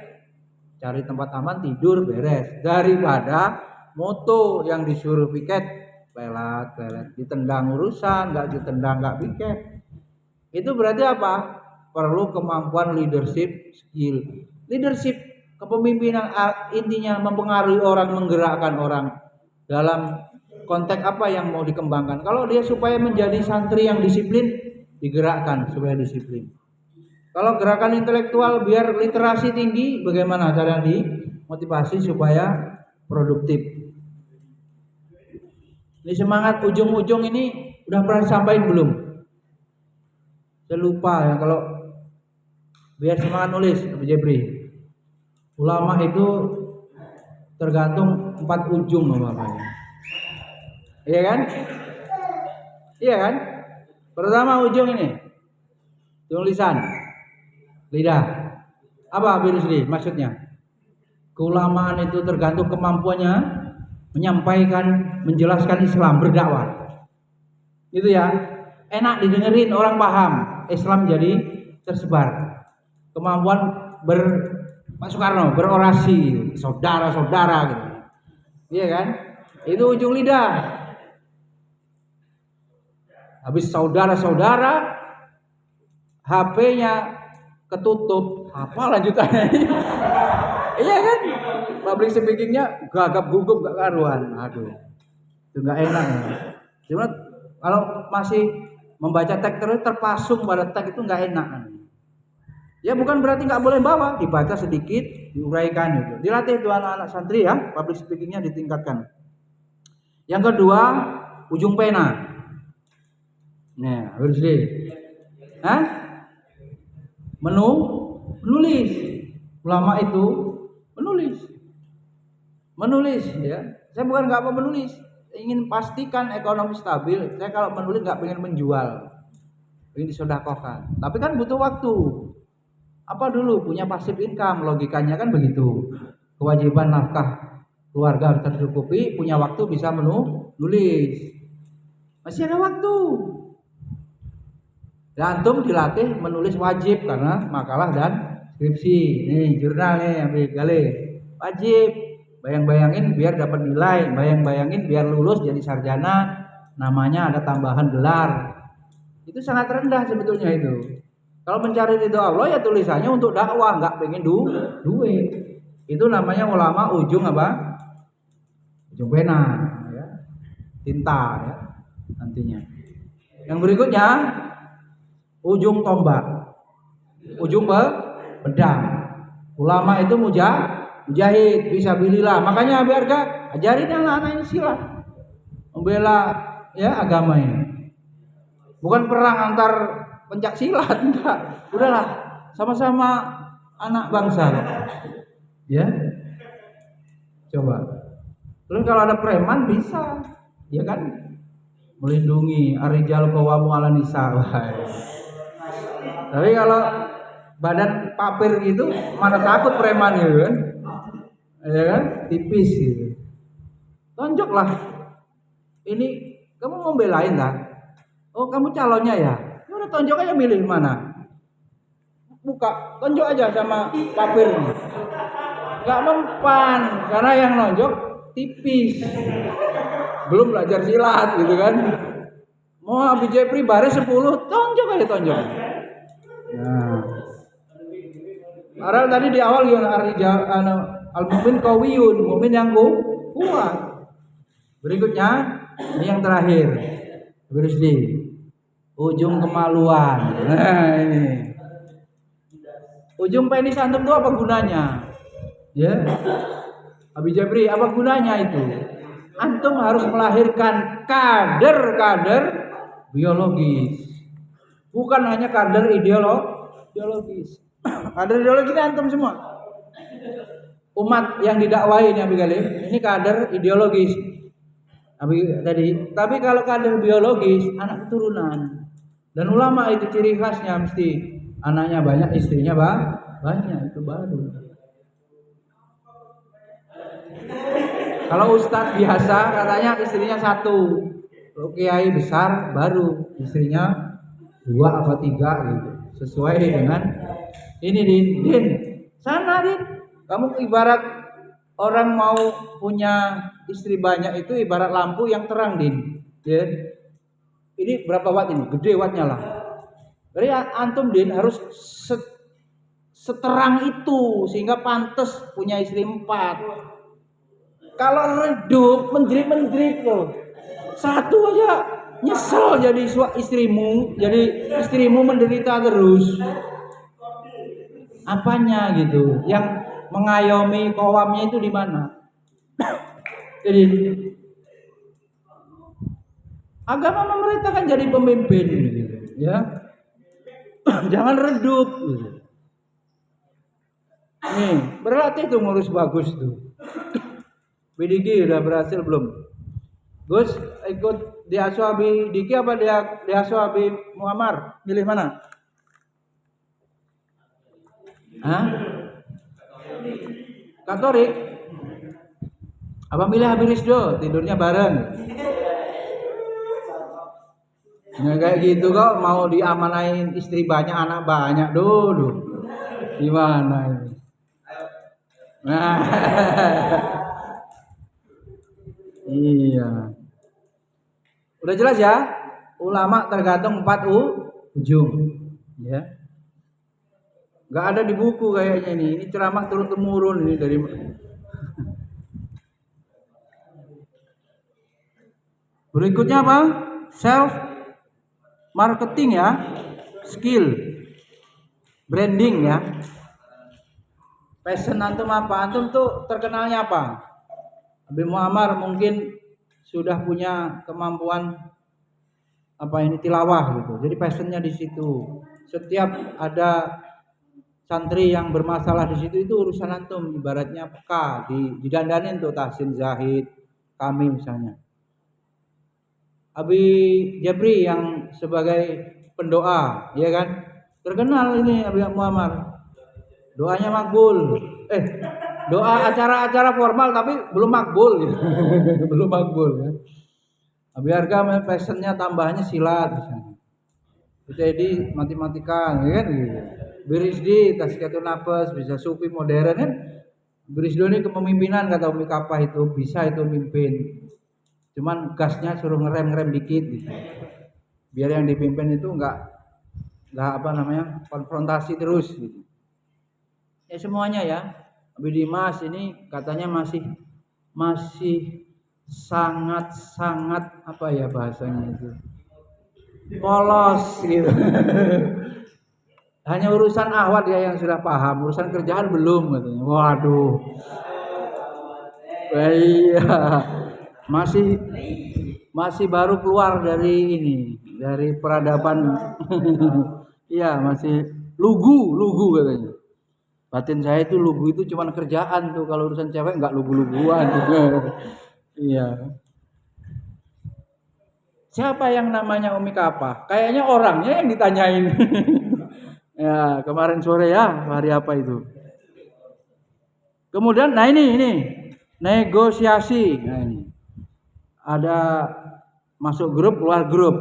cari tempat aman tidur beres, daripada moto yang disuruh piket lelat ditendang urusan, nggak ditendang nggak piket. Itu berarti apa? Perlu kemampuan leadership skill. Leadership kepemimpinan intinya mempengaruhi orang, menggerakkan orang dalam konteks apa yang mau dikembangkan. Kalau dia supaya menjadi santri yang disiplin, digerakkan supaya disiplin. Kalau gerakan intelektual biar literasi tinggi, bagaimana cara dimotivasi supaya produktif? Ini semangat ujung-ujung ini udah pernah sampaikan belum? Saya lupa ya, kalau biar semangat nulis Abu Jebri. Ulama itu tergantung 4 ujung namanya. Iya kan? Iya kan? Pertama ujung ini, ujung lisan. Lidah. Apa Birusli maksudnya? Keulamaan itu tergantung kemampuannya menyampaikan, menjelaskan Islam, berdakwah. Itu ya. Enak didengerin, orang paham. Islam jadi tersebar. Kemampuan Pak Soekarno berorasi, saudara-saudara gitu. Iya kan? Itu ujung lidah. Habis saudara-saudara, HP-nya ketutup, apa lanjutannya? Iya kan? Public speakingnya gagap gugup gak karuan. Aduh, itu gak enak. Cuma kalau masih membaca teks terus terpasung pada teks itu gak enak. Ya bukan berarti gak boleh bawa, dibaca sedikit, diuraikan itu. Dilatih itu anak-anak santri ya, public speakingnya ditingkatkan. Yang kedua, ujung pena. Nah, harus deh. Menulis. Ulama itu menulis ya. Saya bukan nggak mau menulis, ingin pastikan ekonomi stabil. Saya kalau menulis nggak pengen menjual, ingin disedekahkan. Tapi kan butuh waktu. Apa dulu punya passive income, logikanya kan begitu. Kewajiban nafkah keluarga harus tercukupi, punya waktu bisa menulis. Masih ada waktu. Dan antum dilatih menulis wajib karena makalah dan skripsi. Nih jurnal nih ambil kali. Wajib. Bayang-bayangin biar dapat nilai, bayang-bayangin biar lulus jadi sarjana, namanya ada tambahan gelar. Itu sangat rendah sebetulnya itu. Kalau mencari ridho Allah ya tulisannya untuk dakwah, nggak pengen duit. Itu namanya ulama ujung apa? Ujung pena, ya. Tinta, ya. Nantinya. Yang berikutnya ujung tombak, ujung pedang. Ulama itu mujahid, fisabilillah. Makanya biar gak ajarin anak-anak ini silat, membela ya agama ini. Bukan perang antar pencak silat, enggak. Udahlah, sama-sama anak bangsa. Ya. Coba. Terus kalau ada preman bisa, ya kan? Melindungi ar-rijal qawwamu 'alan nisa. Tapi kalau badan papir gitu mana takut preman gitu kan? Ya kan? Tipis gitu. Tonjoklah. Ini kamu mau belain tak? Oh, kamu calonnya ya? Ya udah tonjok aja, milih mana. Buka, tonjok aja sama papirnya. Gak mempan karena yang nonjok tipis. Belum belajar silat gitu kan. Mau Abi Jepri baris 10, tonjok aja tonjok. Nah. Padahal tadi di awal gimana al-mu'min qawiyun, mu'min yang kuat. Berikutnya ini yang terakhir. Berusdi. Ujung kemaluan. Nah, ini. Ujung penis antum itu apa gunanya? Ya. Abi Jabri, apa gunanya itu? Antum harus melahirkan kader-kader biologis. Bukan hanya kader ideologis. Kader ideologis ini antum semua. Umat yang didakwain Abi Galim, ini kader ideologis. Tapi kalau kader biologis, anak keturunan. Dan ulama itu ciri khasnya mesti anaknya banyak, istrinya banyak, itu baru. Kalau ustadz biasa katanya istrinya 1, kalau kiai besar baru istrinya 2 atau 3 gitu. Sesuai dengan ini Din. Sana Din. Kamu ibarat orang mau punya istri banyak itu ibarat lampu yang terang Din. Ya. Ini berapa watt ini? Gede wattnya lah. Jadi antum Din harus seterang itu sehingga pantas punya istri 4. Kalau redup menjerit loh. 1 aja nyesel jadi istrimu, jadi istrimu menderita terus. Apanya gitu? Yang mengayomi kawamnya itu di mana? Jadi agama memerintahkan jadi pemimpin gitu, ya. Jangan redup gitu. Nih, berlatih tuh ngurus bagus tuh. BDG udah berhasil belum? Gus ikut di Aswabi Diki apa di Aswabi Muammar? Milih mana? Hah? Katolik? Apa milih Habib Rizdo? Tidurnya bareng. Nah kayak gitu kok mau diamanain istri banyak, anak banyak dulu. Gimana ini? Nah. Iya. Udah jelas ya? Ulama tergantung 4 ujung, ya. Gak ada di buku kayaknya ini. Ini ceramah turun temurun ini dari. Berikutnya apa? Self marketing ya, skill, branding ya. Passion antum apa? Antum tuh terkenalnya apa? Abi Muammar mungkin sudah punya kemampuan apa ini tilawah gitu. Jadi passionnya di situ. Setiap ada santri yang bermasalah di situ itu urusan antum, ibaratnya peka didandanin tuh tahsin zahid, kami misalnya. Abi Jabri yang sebagai pendoa, ya kan? Terkenal ini Abi Muammar. Doanya makbul. Doa acara-acara formal tapi belum makbul gitu. Belum makbul ya. Abi Harga passionnya tambahnya silat misalnya. Jadi matematika ya kan gitu. Birisdi Tazkiyatun Nafas bisa sufi modern kan. Birisdi ini kepemimpinan kata Umi Kapah itu bisa itu mimpin. Cuman gasnya suruh ngerem dikit gitu. Biar yang dipimpin itu enggak apa namanya konfrontasi terus gitu. Ya semuanya ya. Abi Dimas ini katanya masih sangat apa ya bahasanya itu polos gitu. Hanya urusan ahwat ya yang sudah paham, urusan kerjaan belum katanya. Waduh. Iya. Masih baru keluar dari ini, dari peradaban. Iya, masih lugu katanya. Batin saya itu lugu itu cuma kerjaan tuh, kalau urusan cewek enggak lugu-luguan. Iya. Siapa yang namanya Umi Kapah? Kayaknya orangnya yang ditanyain. Ya, kemarin sore ya, hari apa itu? Kemudian, nah ini negosiasi. Nah ini. Ada masuk grup, keluar grup.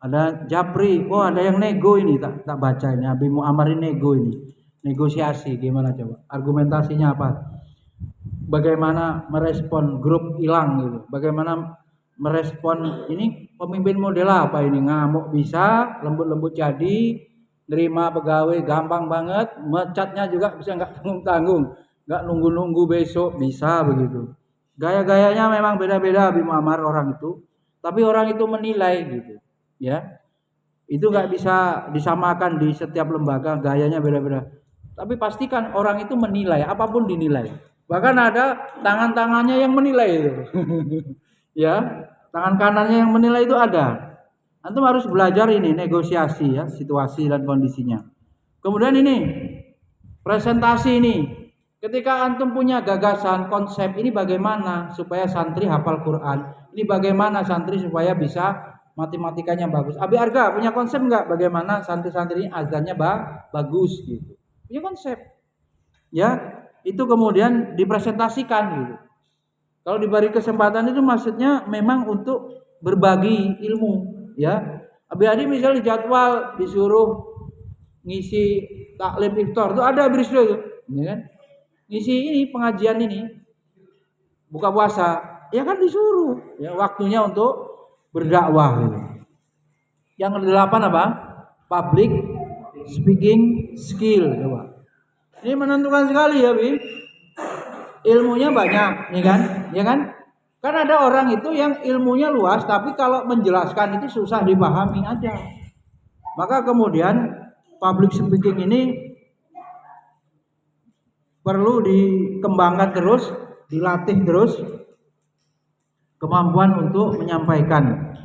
Ada Japri, oh ada yang nego ini, tak baca ini. Abi Muammar ini nego ini. Negosiasi gimana coba? Argumentasinya apa? Bagaimana merespon grup hilang gitu? Bagaimana merespon ini pemimpin model apa ini? Ngamuk bisa, lembut-lembut jadi, nerima pegawai gampang banget, mecatnya juga bisa nggak tanggung-tanggung, nggak nunggu-nunggu besok bisa begitu. Gaya-gayanya memang beda-beda Abi Muammar orang itu, tapi orang itu menilai gitu, ya. Itu nggak bisa disamakan di setiap lembaga, gayanya beda-beda. Tapi pastikan orang itu menilai, apapun dinilai. Bahkan ada tangan-tangannya yang menilai itu. Ya, tangan kanannya yang menilai itu ada. Antum harus belajar ini negosiasi ya, situasi dan kondisinya. Kemudian ini presentasi ini. Ketika antum punya gagasan, konsep ini bagaimana supaya santri hafal Quran? Ini bagaimana santri supaya bisa matematikanya bagus? Abi Arga punya konsep enggak bagaimana santri-santri ini azannya bagus gitu? Punya konsep. Ya, itu kemudian dipresentasikan gitu. Kalau diberi kesempatan itu maksudnya memang untuk berbagi ilmu, ya. Abi Adi misalnya jadwal disuruh ngisi taklim iftar itu ada berisdo itu, ya kan? Ngisi ini pengajian ini buka puasa, ya kan disuruh, ya waktunya untuk berdakwah gitu. Yang kedelapan apa? Public speaking skill, coba. Ini menentukan sekali ya, Bi. Ilmunya banyak, ya kan? Kan ada orang itu yang ilmunya luas, tapi kalau menjelaskan itu susah dipahami aja. Maka kemudian public speaking ini perlu dikembangkan terus, dilatih terus kemampuan untuk menyampaikan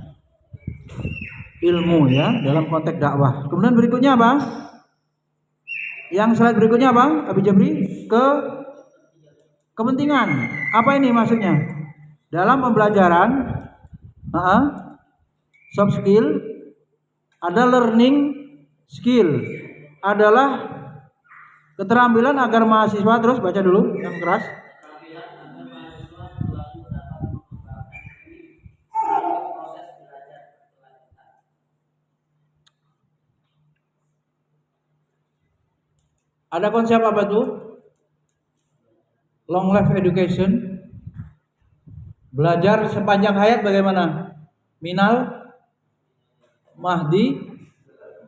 ilmu ya dalam konteks dakwah. Kemudian berikutnya apa? Yang slide berikutnya apa? Abi Jabri kepentingan. Apa ini maksudnya? Dalam pembelajaran soft skill ada learning skill adalah keterampilan agar mahasiswa terus baca dulu yang keras. Ada konsep apa tuh? Long life education. Belajar sepanjang hayat bagaimana? Minal mahdi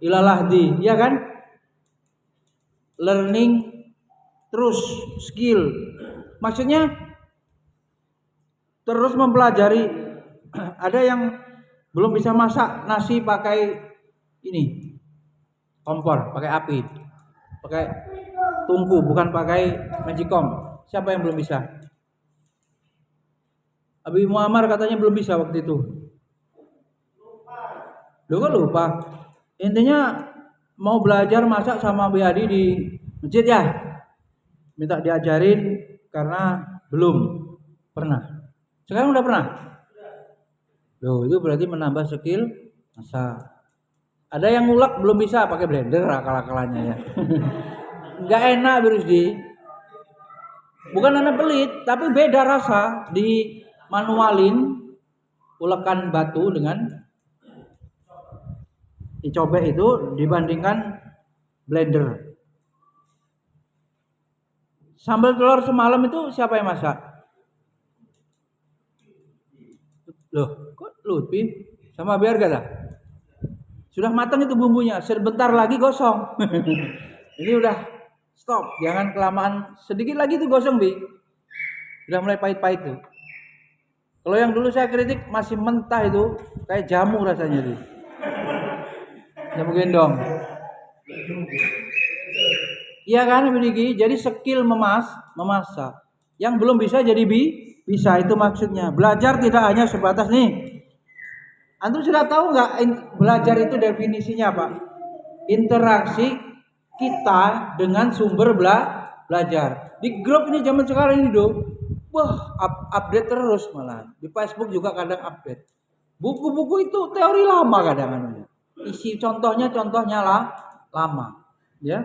ilalahdi, ya kan? Learning terus skill. Maksudnya terus mempelajari. Ada yang belum bisa masak nasi pakai ini kompor, pakai api, pakai tungku, bukan pakai magicom. Siapa yang belum bisa? Abi Muammar katanya belum bisa waktu itu. Lu kok lupa? Intinya mau belajar masak sama Abi Adi di masjid ya. Minta diajarin karena belum pernah. Sekarang udah pernah? Loh, itu berarti menambah skill masak. Ada yang ngulek belum bisa pakai blender akal-akalannya ya. Nggak enak virus di. Bukan anak pelit, tapi beda rasa di manualin ulekan batu dengan dicobek itu dibandingkan blender. Sambal telur semalam itu siapa yang masak? Loh, kok Lutfi sama biar gak lah? Sudah matang itu bumbunya, sebentar lagi gosong. Ini udah stop, jangan kelamaan. Sedikit lagi tuh gosong, Bi. Udah mulai pahit-pahit tuh. Kalau yang dulu saya kritik masih mentah itu kayak jamu rasanya tuh. Jamu gendong. Iya kan, Bidiki? Jadi skill memasak. Yang belum bisa jadi bisa, itu maksudnya. Belajar tidak hanya sebatas nih. Antum sudah tahu nggak belajar itu definisinya apa? Interaksi kita dengan sumber belajar. Di grup ini zaman sekarang ini wah update terus malah. Di Facebook juga kadang update. Buku-buku itu teori lama kadang-kadang. Isi contohnya lah lama, ya.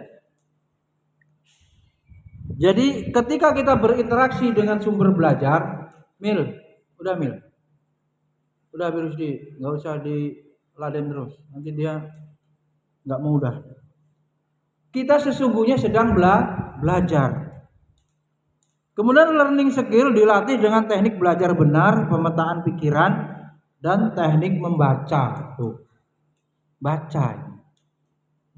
Jadi ketika kita berinteraksi dengan sumber belajar, udah virus nggak usah diladen terus, nanti dia nggak mudah. Kita sesungguhnya sedang belajar. Kemudian learning skill dilatih dengan teknik belajar benar, pemetaan pikiran, dan teknik membaca. Tuh, baca.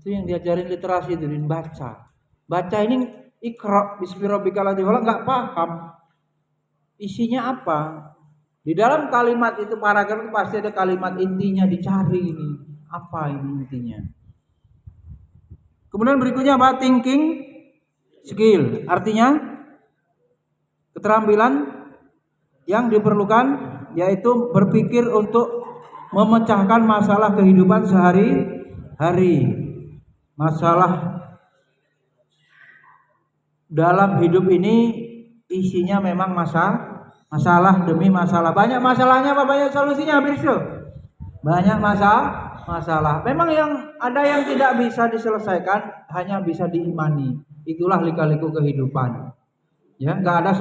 Itu yang diajarin literasi itu, baca. Baca ini Iqra bismi rabbikal ladzi khalaq, nggak paham isinya apa. Di dalam kalimat itu, paragraf itu pasti ada kalimat intinya, dicari ini apa ini intinya. Kemudian berikutnya apa? Thinking skill, artinya keterampilan yang diperlukan yaitu berpikir untuk memecahkan masalah kehidupan sehari-hari. Masalah dalam hidup ini isinya memang masalah demi masalah. Banyak masalahnya apa banyak solusinya, Birsu? Banyak masalah. Memang ada yang tidak bisa diselesaikan, hanya bisa diimani. Itulah lika-liku kehidupan. Ya, nggak ada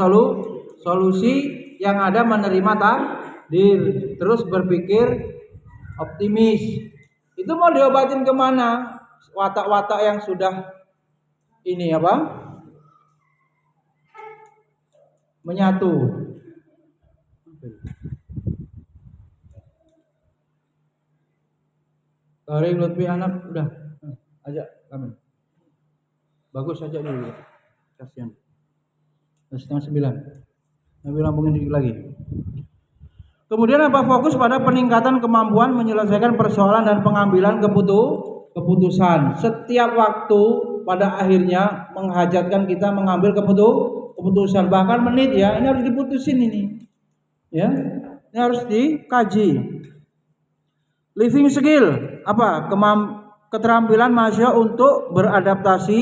solusi, yang ada menerima takdir, terus berpikir optimis. Itu mau diobatin kemana? Watak-watak yang sudah ini apa? Menyatu. Tarik Lutfi anak udah ajak kami. Bagus aja dulu. Kasihan. 8:30. Nabi rampungin dikit lagi. Kemudian apa? Fokus pada peningkatan kemampuan menyelesaikan persoalan dan pengambilan keputusan. Setiap waktu pada akhirnya menghajatkan kita mengambil keputusan, bahkan menit ya, ini harus diputusin ini. Ya. Ini harus dikaji. Living skill apa? Keterampilan manusia untuk beradaptasi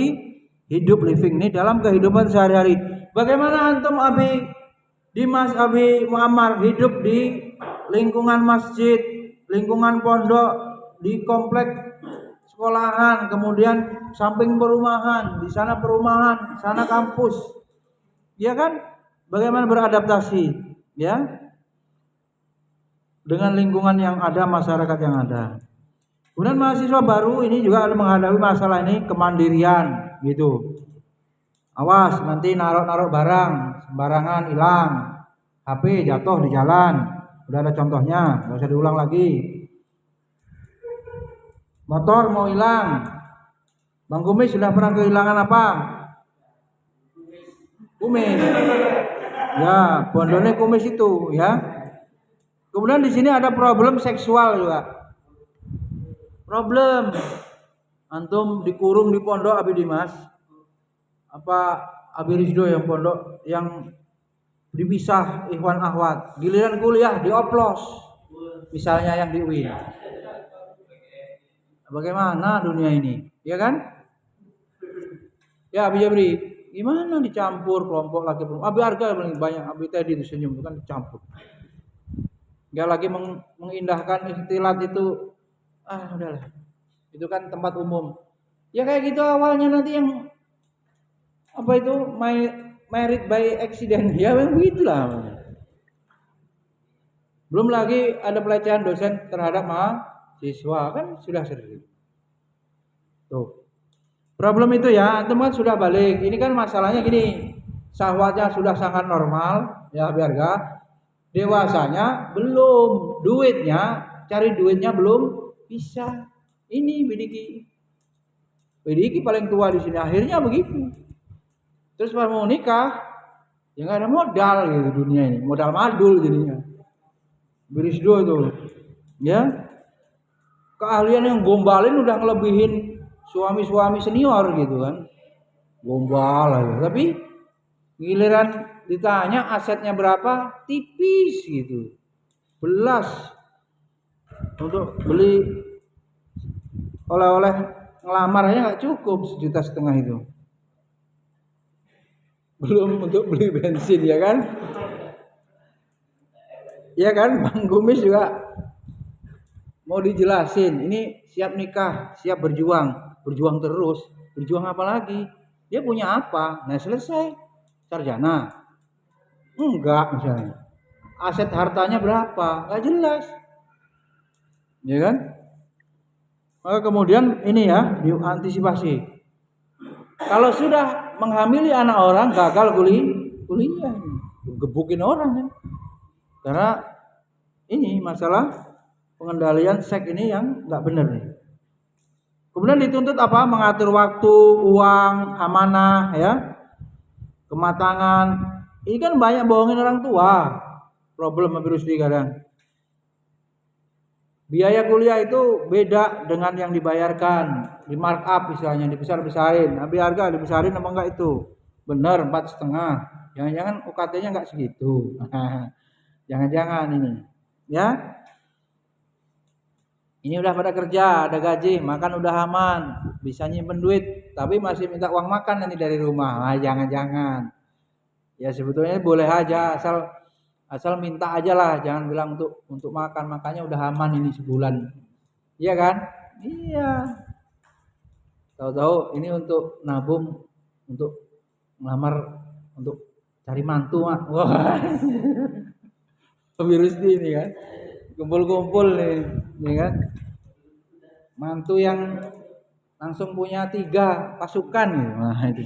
hidup living ini dalam kehidupan sehari-hari. Bagaimana antum Dimas Abi Muammar hidup di lingkungan masjid, lingkungan pondok, di komplek sekolahan, kemudian samping perumahan, di sana perumahan, sana kampus. Ya kan? Bagaimana beradaptasi, ya? Dengan lingkungan yang ada, masyarakat yang ada. Kemudian mahasiswa baru ini juga ada menghadapi masalah ini kemandirian, gitu. Awas nanti naruh barang sembarangan hilang, HP jatuh di jalan. Udah ada contohnya, nggak usah diulang lagi. Motor mau hilang, Bang Kumis sudah pernah kehilangan apa? Kumis. Ya, bondone kumis itu, ya. Kemudian di sini ada problem seksual juga. Problem. Antum dikurung di pondok Abi Dimas. Apa Abi Rizdo yang pondok yang dipisah ikhwan akhwat. Giliran kuliah dioplos. Misalnya yang di UIN. Bagaimana dunia ini? Ya kan? Ya, Abi Jabri. gimana dicampur kelompok laki perempuan. Abi Arga paling banyak, Abi Teddy itu senyum itu kan dicampur. Enggak lagi mengindahkan ikhtilat itu. Ah, udahlah. Itu kan tempat umum. Ya kayak gitu awalnya nanti yang apa itu married by accident. Ya begitulah. Belum lagi ada pelecehan dosen terhadap mahasiswa kan sudah sering. Tuh. Problem itu ya, teman sudah balik. Ini kan masalahnya gini. Syahwatnya sudah sangat normal, ya biar gak. Dewasanya belum, cari duitnya belum bisa. Ini Bidiki paling tua di sini. Akhirnya begitu. Terus pas mau nikah, ya nggak ada modal gitu dunia ini, modal madul jadinya. Berisdo itu, ya keahlian yang gombalin udah ngelebihin suami-suami senior gitu kan, gombal aja. Tapi giliran ditanya asetnya berapa, tipis gitu, belas untuk beli oleh-oleh ngelamar aja nggak cukup 1,5 juta itu, belum untuk beli bensin ya kan. Ya kan, Bang Gumis juga mau dijelasin, ini siap nikah, siap berjuang terus, berjuang apa lagi? Dia punya apa? Nah selesai, sarjana, enggak misalnya, aset hartanya berapa? Enggak jelas, ya kan? Maka kemudian ini ya diantisipasi. Kalau sudah menghamili anak orang, gagal kuliah, gebukin orang kan? Karena ini masalah pengendalian seks ini yang nggak benar nih. Kemudian dituntut apa? Mengatur waktu, uang, amanah, ya, kematangan. Ini kan banyak bohongin orang tua. Problem virus di kadang. Biaya kuliah itu beda dengan yang dibayarkan, di markup misalnya, dibesar-besarin. Habis harga dibesarin apa enggak itu? Benar 4,5. Jangan-jangan UKT-nya enggak segitu. Jangan-jangan ini. Ya. Ini udah pada kerja, ada gaji, makan udah aman, bisa nyimpen duit, tapi masih minta uang makan nanti dari rumah. Nah, jangan-jangan. Ya sebetulnya boleh aja, asal minta aja lah, jangan bilang untuk makan, makanya udah aman ini sebulan. Iya kan? Iya. Tahu-tahu ini untuk nabung, untuk ngelamar, untuk cari mantu mah. Wah. Virus ini kan. Kumpul-kumpul nih, ya kan? Mantu yang langsung punya 3 pasukan gitu. Nah, itu.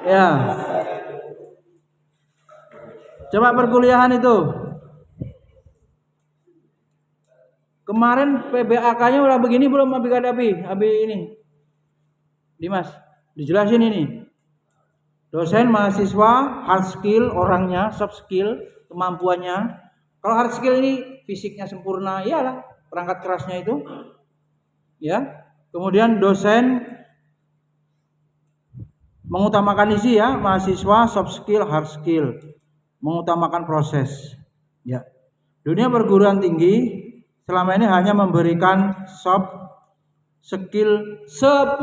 Ya. Coba perkuliahan itu. Kemarin PBAK-nya udah begini belum Abi ini. Dimas, dijelasin ini. Dosen, mahasiswa, hard skill orangnya, soft skill, kemampuannya. Kalau hard skill ini fisiknya sempurna, iyalah, perangkat kerasnya itu. Ya. Kemudian dosen mengutamakan isi ya, mahasiswa soft skill, hard skill, mengutamakan proses. Ya. Dunia perguruan tinggi selama ini hanya memberikan soft skill 10%,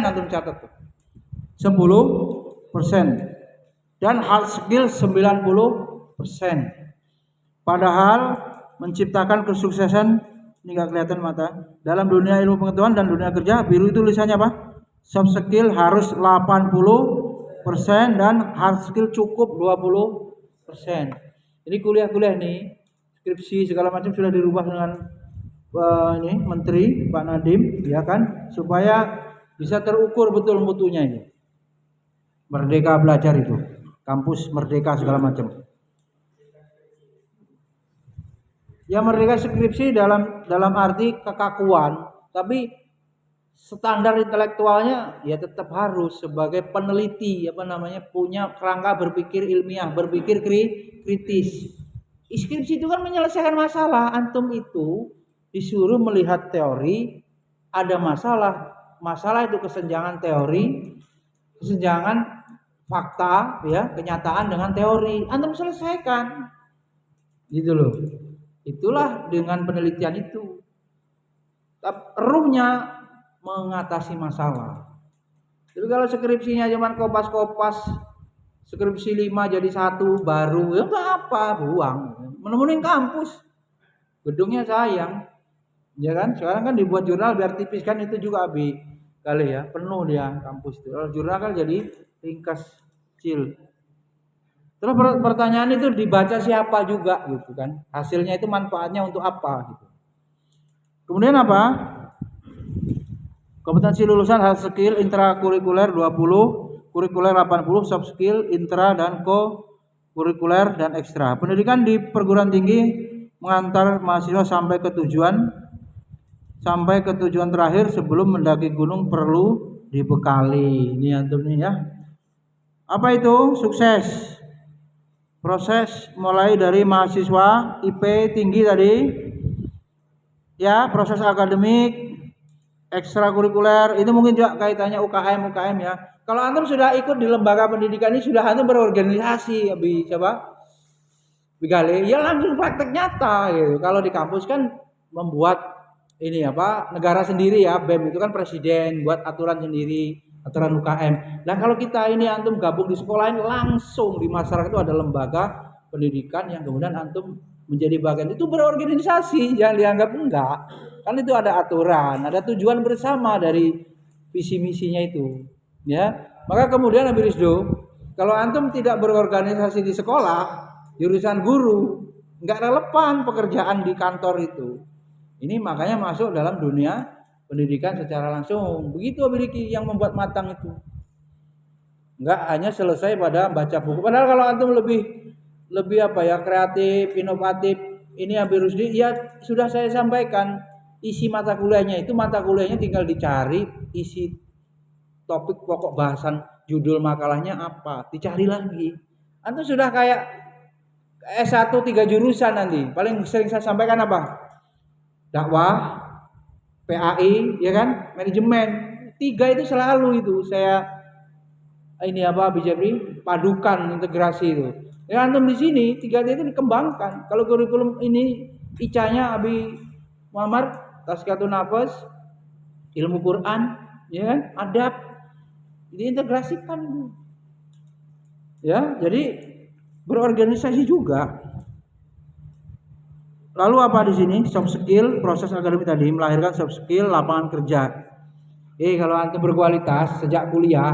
antum catat tuh. 10% dan hard skill 90%. Padahal menciptakan kesuksesan ini nggak kelihatan mata. Dalam dunia ilmu pengetahuan dan dunia kerja, biru itu tulisannya apa? Soft skill harus 80% dan hard skill cukup 20%. Ini kuliah-kuliah nih, skripsi segala macam sudah dirubah dengan ini Menteri Pak Nadiem, ya kan, supaya bisa terukur betul mutunya ini. Merdeka belajar itu, kampus merdeka segala macam. Ya merdeka skripsi dalam arti kekakuan, tapi standar intelektualnya ya tetap harus sebagai peneliti punya kerangka berpikir ilmiah, berpikir kritis. Skripsi itu kan menyelesaikan masalah. Antum itu disuruh melihat teori, ada masalah itu kesenjangan teori, kesenjangan fakta, ya, kenyataan dengan teori. Antum selesaikan, gitu loh. Itulah dengan penelitian itu. Ruhnya mengatasi masalah. Tapi kalau skripsinya cuma kopas-kopas, skripsi 5 jadi 1 baru, ya nggak apa, buang. Menemuin kampus, gedungnya sayang, ya kan? Sekarang kan dibuat jurnal biar tipis kan, itu juga kali ya, penuh dia kampus itu. Kalau jurnal kan jadi ringkas, kecil. Terus pertanyaan itu dibaca siapa juga gitu kan? Hasilnya itu manfaatnya untuk apa gitu. Kemudian apa? Kompetensi lulusan hard skill intrakurikuler 20, kurikuler 80, soft skill intra dan kurikuler dan ekstra. Pendidikan di perguruan tinggi mengantar mahasiswa sampai ke tujuan terakhir sebelum mendaki gunung perlu dibekali. Ini antum nih ya. Apa itu? Sukses. Proses mulai dari mahasiswa IP tinggi tadi, ya, proses akademik, ekstrakurikuler, itu mungkin juga kaitannya UKM ya. Kalau antum sudah ikut di lembaga pendidikan ini, sudah antum berorganisasi, coba Bigale, ya langsung praktek nyata gitu. Kalau di kampus kan membuat ini negara sendiri ya, BEM itu kan presiden buat aturan sendiri, aturan UKM. Nah kalau kita ini antum gabung di sekolah ini, langsung di masyarakat itu ada lembaga pendidikan yang kemudian antum menjadi bagian, itu berorganisasi, jangan dianggap enggak. Kan itu ada aturan, ada tujuan bersama dari visi misinya itu, ya. Maka kemudian Habib Rizdo, kalau antum tidak berorganisasi di sekolah, jurusan guru, enggak relevan pekerjaan di kantor itu. Ini makanya masuk dalam dunia pendidikan secara langsung. Begitu Habib yang membuat matang itu. Enggak hanya selesai pada baca buku. Padahal kalau antum lebih kreatif, inovatif, ini Habib Rusdi, ya sudah saya sampaikan isi mata kuliahnya itu, mata kuliahnya tinggal dicari isi topik pokok bahasan, judul makalahnya apa, dicari lagi. Antum sudah kayak S1 3 jurusan nanti. Paling sering saya sampaikan apa? Dakwah, PAI, ya kan? Manajemen. 3 itu selalu itu saya Bijabri padukan integrasi itu. Ya antum di sini 3 itu dikembangkan. Kalau kurikulum ini ICA-nya Abi Muhammad, Tazkiyatun Nafas, ilmu Quran, ya kan? Adab diintegrasikan. Ya, jadi berorganisasi juga. Lalu apa di sini? Soft skill, proses akademik tadi melahirkan soft skill lapangan kerja. Kalau antum berkualitas sejak kuliah,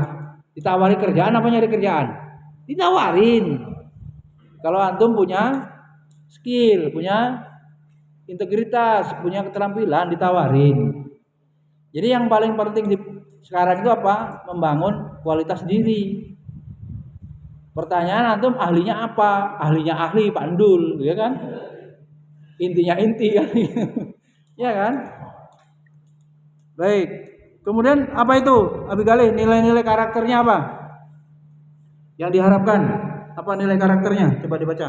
ditawari kerjaan apa nyari kerjaan? Ditawarin. Kalau antum punya skill, punya integritas, punya keterampilan, ditawarin. Jadi yang paling penting sekarang itu apa? Membangun kualitas diri. Pertanyaan antum ahlinya apa? Ahlinya ahli Pak Ndul, ya kan? Intinya inti kan. Ya kan? Baik. Kemudian apa itu? Abi Galih, nilai-nilai karakternya apa? Yang diharapkan, apa nilai karakternya? Coba dibaca.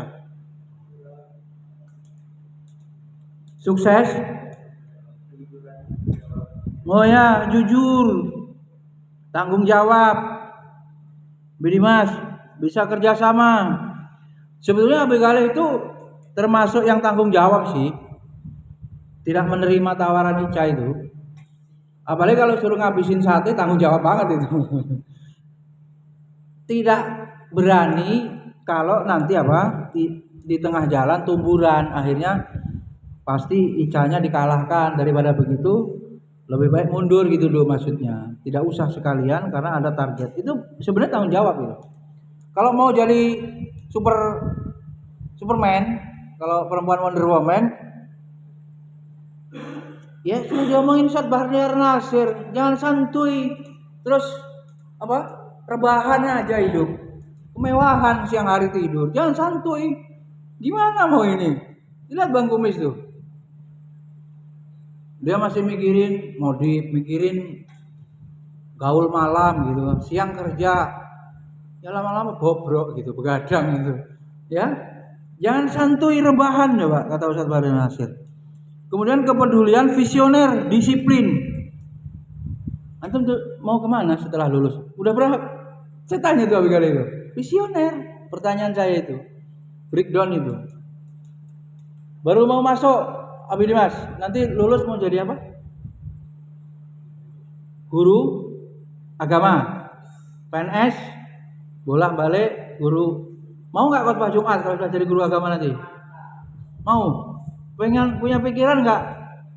Sukses. Oh ya, jujur. Tanggung jawab. Bidimas, bisa kerjasama. Sebetulnya Abi Galih itu termasuk yang tanggung jawab sih. Tidak menerima tawaran Ica itu. Apalagi kalau suruh ngabisin sate, tanggung jawab banget itu. Tidak berani kalau nanti di tengah jalan tumburan, akhirnya pasti Ica-nya dikalahkan. Daripada begitu lebih baik mundur gitu loh maksudnya. Tidak usah sekalian karena ada target. Itu sebenarnya tanggung jawab itu. Kalau mau jadi Superman, kalau perempuan Wonder Woman, ya sudah diomongin Ustaz Bahtiar Nasir, jangan santuy. Terus rebahan aja hidup. Kemewahan siang hari tidur, jangan santuy. Gimana mau ini? Lihat Bang Kumis tuh. Dia masih mikirin modif, mikirin gaul malam gitu. Siang kerja, ya lama-lama bobrok gitu, begadang gitu. Ya. Jangan santuy, rebahan coba kata Ustaz Bahtiar Nasir. Kemudian kepedulian, visioner, disiplin. Antum tuh mau kemana setelah lulus? Udah berapa? Saya tanya tuh kali itu. Visioner. Pertanyaan saya itu. Breakdown itu. Baru mau masuk, Abi Dimas. Nanti lulus mau jadi apa? Guru agama. PNS bolak-balik guru. Mau nggak khotbah Jumat kalau sudah jadi guru agama nanti? Mau? Pengen punya pikiran nggak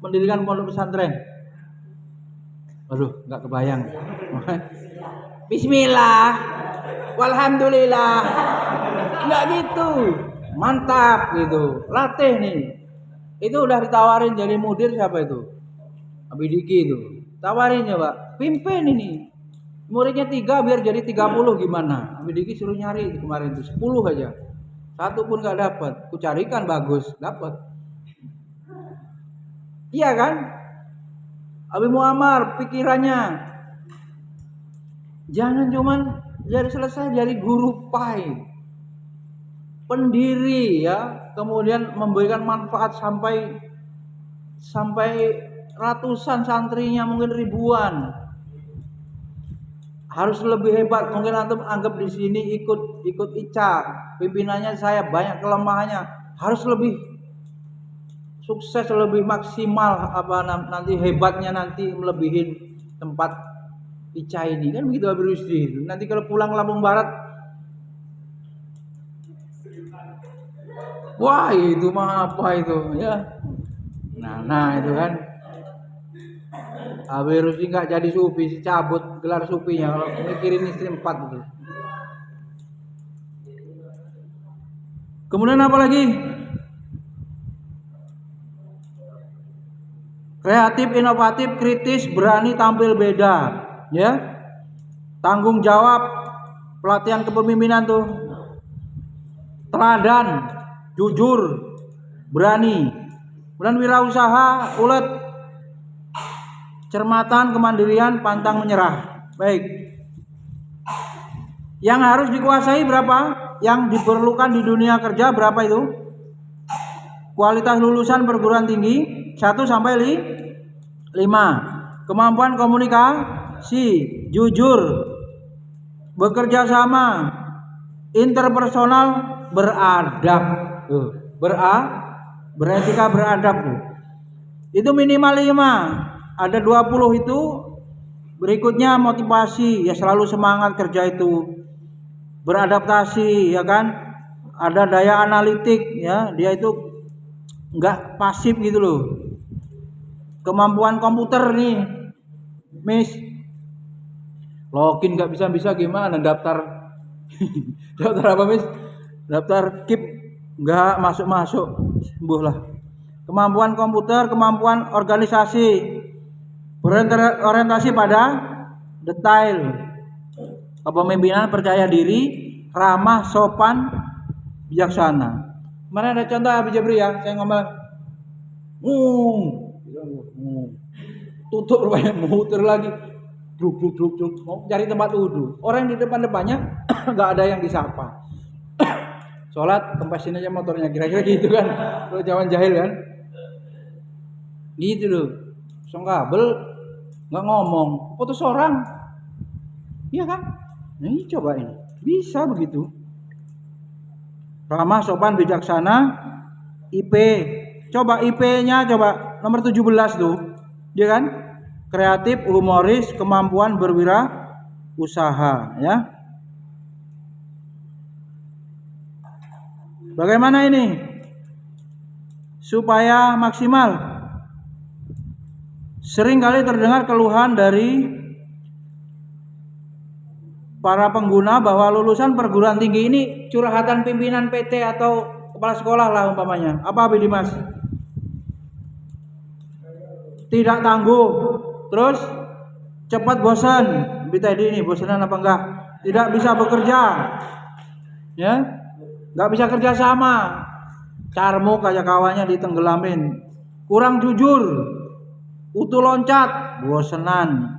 mendirikan pondok pesantren? Waduh, nggak kebayang. Bismillah, walhamdulillah, nggak gitu, mantap gitu, latih nih. Itu udah ditawarin jadi mudir siapa itu? Abidiki itu, tawarin ya Pak, pimpin ini. Muridnya 3 biar jadi 30 gimana? Abidiki suruh nyari kemarin itu 10 aja, satu pun nggak dapat. Ku carikan bagus, dapat. Iya kan? Abi Muammar pikirannya jangan cuman jadi selesai jadi guru pai, pendiri ya, kemudian memberikan manfaat sampai ratusan santrinya, mungkin ribuan. Harus lebih hebat. Mungkin antum anggap di sini ikut Ica, pimpinannya saya banyak kelemahannya, harus lebih sukses, lebih maksimal nanti hebatnya, nanti melebihin tempat Ica ini kan begitu Habib Rusdi. Nanti kalau pulang Lampung Barat, wah itu mah apa itu ya. Nah itu kan Habib Rusdi nggak jadi sufi, cabut gelar sufinya kalau mikirin istri 4 itu. Kemudian apa lagi? Kreatif, inovatif, kritis, berani tampil beda, ya. Tanggung jawab, pelatihan kepemimpinan tuh. Teladan, jujur, berani. Kemudian wirausaha, ulet, cermatan, kemandirian, pantang menyerah. Baik. Yang harus dikuasai berapa? Yang diperlukan di dunia kerja berapa itu? Kualitas lulusan perguruan tinggi 1 sampai 5. Kemampuan komunikasi, jujur, bekerja sama, interpersonal, beradab. Beretika, beradab. Itu minimal 5. Ada 20 itu. Berikutnya motivasi, ya selalu semangat kerja itu. Beradaptasi, ya kan? Ada daya analitik, ya, dia itu enggak pasif gitu loh. Kemampuan komputer nih, Miss. Login enggak bisa gimana daftar? Daftar apa, Miss? Daftar KIP enggak masuk. Sembuh lah. Kemampuan komputer, kemampuan organisasi, berorientasi pada detail. Kepemimpinan percaya diri, ramah, sopan, bijaksana. Mana ada contoh Abi Jabri ya? Saya ngomong, tutup rupanya, muter lagi, druk, mau cari tempat wudhu. Orang di depannya nggak ada yang disapa. Sholat kempasin aja motornya, kira-kira gitu kan? Kalau zaman jahil kan? Gitu loh. Kabel nggak ngomong, putus orang, iya kan? Nah, ini coba ini bisa begitu. Ramah, sopan, bijaksana, IP. Coba IP-nya coba nomor 17 tuh. Dia kan? Kreatif, humoris, kemampuan berwirausaha, ya. Bagaimana ini? Supaya maksimal. Sering kali terdengar keluhan dari para pengguna bahwa lulusan perguruan tinggi ini curhatan pimpinan PT atau kepala sekolah lah umpamanya. Apa Dimas? Tidak tangguh, terus cepat bosan. BTD ini bosanan apa enggak? Tidak bisa bekerja, ya, nggak bisa kerja sama. Carmo kayak kawannya ditenggelamin. Kurang jujur, utuh loncat, bosanan.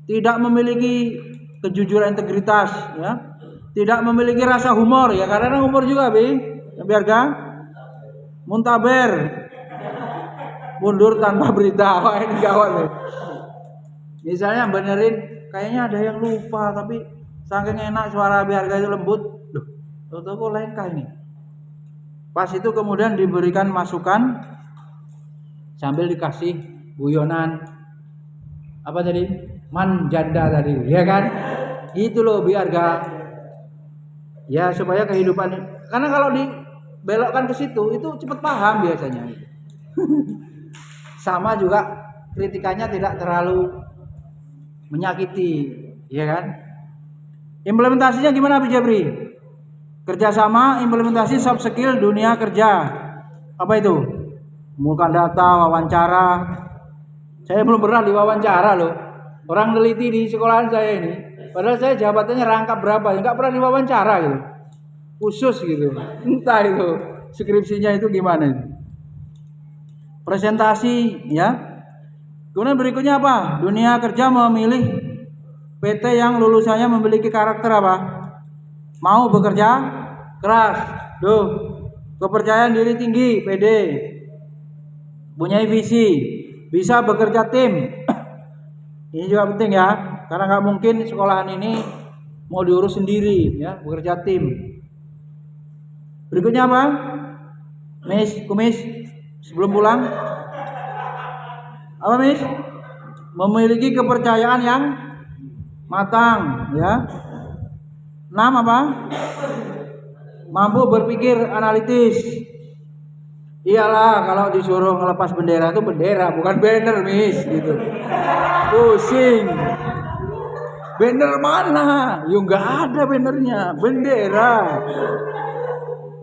Tidak memiliki kejujuran, integritas, ya, tidak memiliki rasa humor, ya, karena humor juga biarkan muntaber, mundur tanpa berita. Wah, ini gawat nih. Misalnya benerin, kayaknya ada yang lupa, tapi saking enak suara biarga itu lembut, loh, kok lengkah ini. Pas itu kemudian diberikan masukan sambil dikasih guyonan apa tadi? Man janda tadi, ya kan? Gitu loh, biar gak, ya supaya kehidupan, karena kalau dibelokkan ke situ itu cepet paham biasanya. Sama juga kritikannya tidak terlalu menyakiti, ya kan? Implementasinya gimana Bu Jabri? Kerjasama, implementasi soft skill dunia kerja. Apa itu? Mengumpulkan data, wawancara. Saya belum pernah diwawancara loh. Orang teliti di sekolahan saya ini, padahal saya jabatannya rangkap berapa, nggak pernah diwawancara gitu. Khusus gitu. Entah itu skripsinya itu gimana itu. Presentasi ya. Kemudian berikutnya apa? Dunia kerja memilih PT yang lulusannya memiliki karakter apa? Mau bekerja keras, kepercayaan diri tinggi, pede, punya visi, bisa bekerja tim. Ini juga penting ya, karena nggak mungkin sekolahan ini mau diurus sendiri ya, bekerja tim. Berikutnya apa? Kumis sebelum pulang. Apa Miss? Memiliki kepercayaan yang matang ya. 6 apa? Mampu berpikir analitis. Iyalah kalau disuruh ngelepas bendera itu bendera bukan banner Miss gitu. Pusing. Banner mana? Yuk nggak ada bannernya, bendera.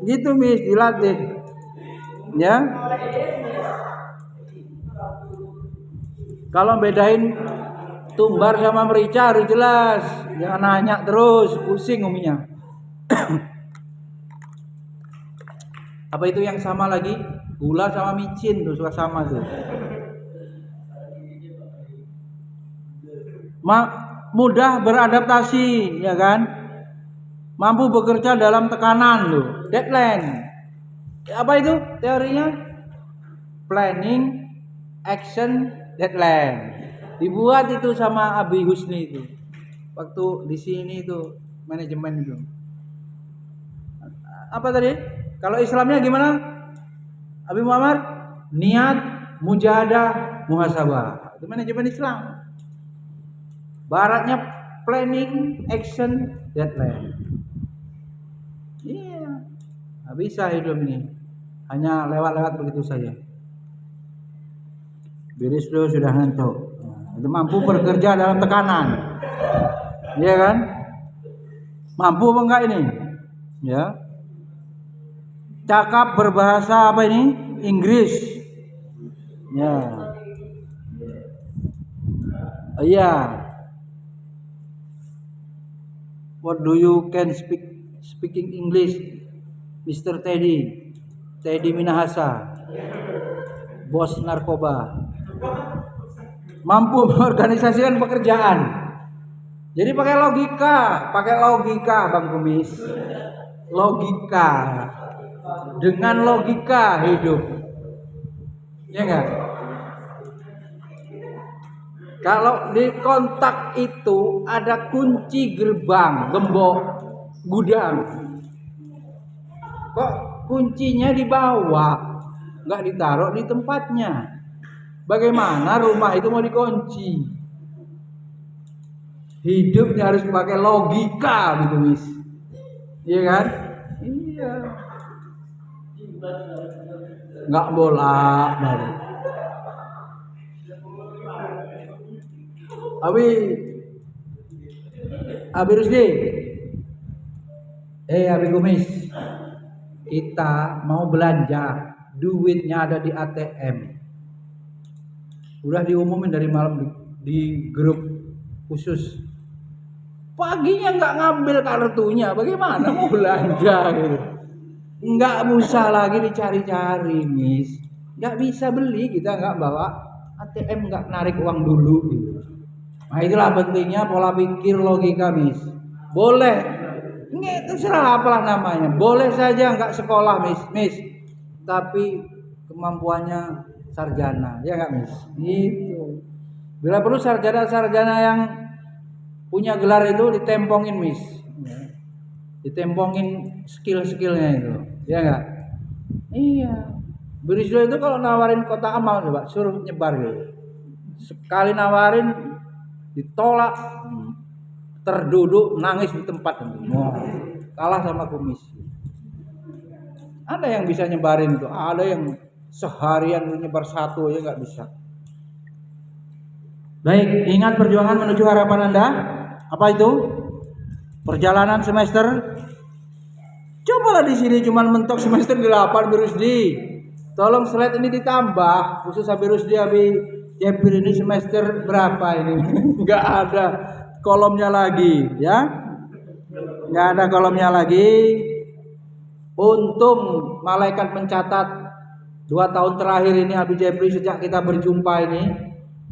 Gitu Miss, dilatih. Ya. Kalau bedain tumbar sama merica harus jelas, jangan nanya terus, pusing uminya. Apa itu yang sama lagi? Gula sama micin tuh suka sama tuh. Mudah beradaptasi, ya kan? Mampu bekerja dalam tekanan loh, deadline. Apa itu teorinya? Planning, action, deadline. Dibuat itu sama Abi Husni itu. Waktu di sini itu manajemen itu. Apa tadi? Kalau Islamnya gimana? Abi Muhammad, niat, mujahadah, muhasabah. Itu manajemen Islam. Baratnya planning, action, deadline. Iya. Nggak bisa hidup ini. Hanya lewat-lewat begitu saja. Biris dulu sudah ngantuk. Itu mampu bekerja dalam tekanan. Iya kan? Mampu apa enggak ini? Ya. Cakap berbahasa apa ini? Inggris. Ya. Iya. What do you can speaking English, Mr. Teddy Minahasa, bos narkoba. Mampu mengorganisasikan pekerjaan. Jadi pakai logika Bang Kumis. Logika. Dengan logika hidup. Ya enggak? Kalau di kontak itu ada kunci gerbang, gembok, gudang. Kok kuncinya dibawa, nggak ditaruh di tempatnya? Bagaimana rumah itu mau dikunci? Hidupnya harus pakai logika gitu, Miss. Iya kan? Iya. Nggak bolak-balik. Abi Rusdi. Abi Kumis. Kita mau belanja, duitnya ada di ATM. Udah diumumin dari malam di grup khusus. Paginya nggak ngambil kartunya, bagaimana mau belanja gitu? Nggak usah lagi dicari-cari, Miss. Nggak bisa beli, kita nggak bawa ATM, nggak narik uang dulu gitu. Nah itulah pentingnya pola pikir logika, Miss. Boleh, ini terserah apalah namanya. Boleh saja nggak sekolah, Miss. Tapi kemampuannya sarjana, ya nggak, Miss? Gitu. Bila perlu sarjana yang punya gelar itu ditempongin, Miss. Ditempongin skill-skillnya itu, ya nggak? Iya. Berisdo itu kalau nawarin kotak amal coba suruh nyebar gitu. Sekali nawarin ditolak. terduduk nangis di tempat nanti. Kalah sama komisi. Ada yang bisa nyebarin itu, ada yang seharian nyebar satu aja nggak bisa. Baik, ingat perjuangan menuju harapan Anda. Apa itu? Perjalanan semester. Cobalah di sini cuman mentok semester 8 Birusdi. Tolong slide ini ditambah, khusus Abi Rusdi, Abi Jepir ini semester berapa ini? Enggak ada kolomnya lagi, ya. Enggak ada kolomnya lagi. Untung malaikat mencatat 2 tahun terakhir ini Abi Jepri sejak kita berjumpa ini.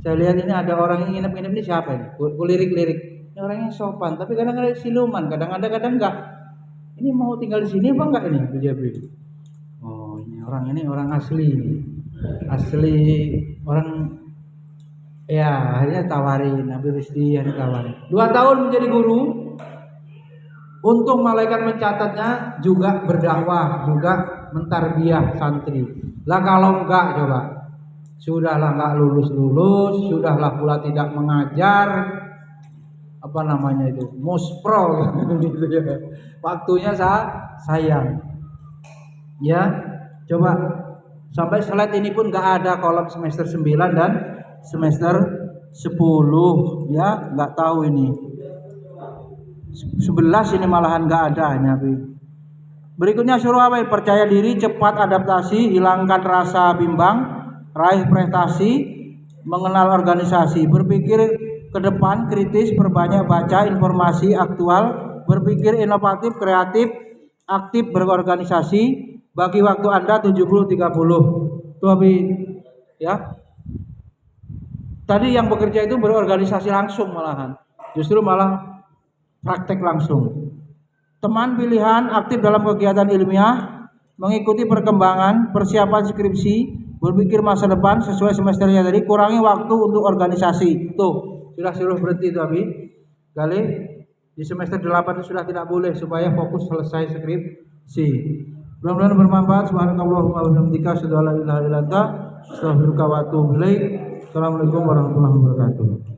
Saya lihat ini ada orang yang nginep-nginep ini siapa ini? Kulirik-lirik. Ini orangnya sopan, tapi kadang-kadang siluman, kadang-kadang enggak. Ini mau tinggal di sini apa enggak ini Abi Jepri? Oh, ini orang asli ini. Asli orang ya, akhirnya tawarin Abi Rusdi, akhirnya tawarin. 2 tahun menjadi guru. Untung malaikat mencatatnya juga berdakwah, juga mentarbiyah santri. Lah kalau enggak coba. Sudahlah enggak lulus-lulus, sudahlah pula tidak mengajar. Apa namanya itu? Muspro gitu ya. Waktunya sayang. Ya, coba sampai slide ini pun enggak ada kolom semester 9 dan semester 10 ya, enggak tahu ini. 11 ini malahan enggak ada Nabi. Berikutnya suruh apa? Percaya diri, cepat adaptasi, hilangkan rasa bimbang, raih prestasi, mengenal organisasi, berpikir ke depan, kritis, perbanyak baca informasi aktual, berpikir inovatif, kreatif, aktif berorganisasi, bagi waktu Anda 70-30. Tuh Abi ya. Tadi yang bekerja itu berorganisasi langsung malahan. Justru malah praktek langsung. Teman pilihan aktif dalam kegiatan ilmiah, mengikuti perkembangan, persiapan skripsi, berpikir masa depan sesuai semesternya tadi, kurangi waktu untuk organisasi. Tuh, sudah berhenti itu Abi. Kali di semester 8 itu sudah tidak boleh supaya fokus selesai skripsi. Mudah-mudahan bermanfaat. Subhanakallahumma wa bihamdika asyhadu an la ilaha illa anta astaghfiruka wa atubu ilaik. Assalamualaikum warahmatullahi wabarakatuh.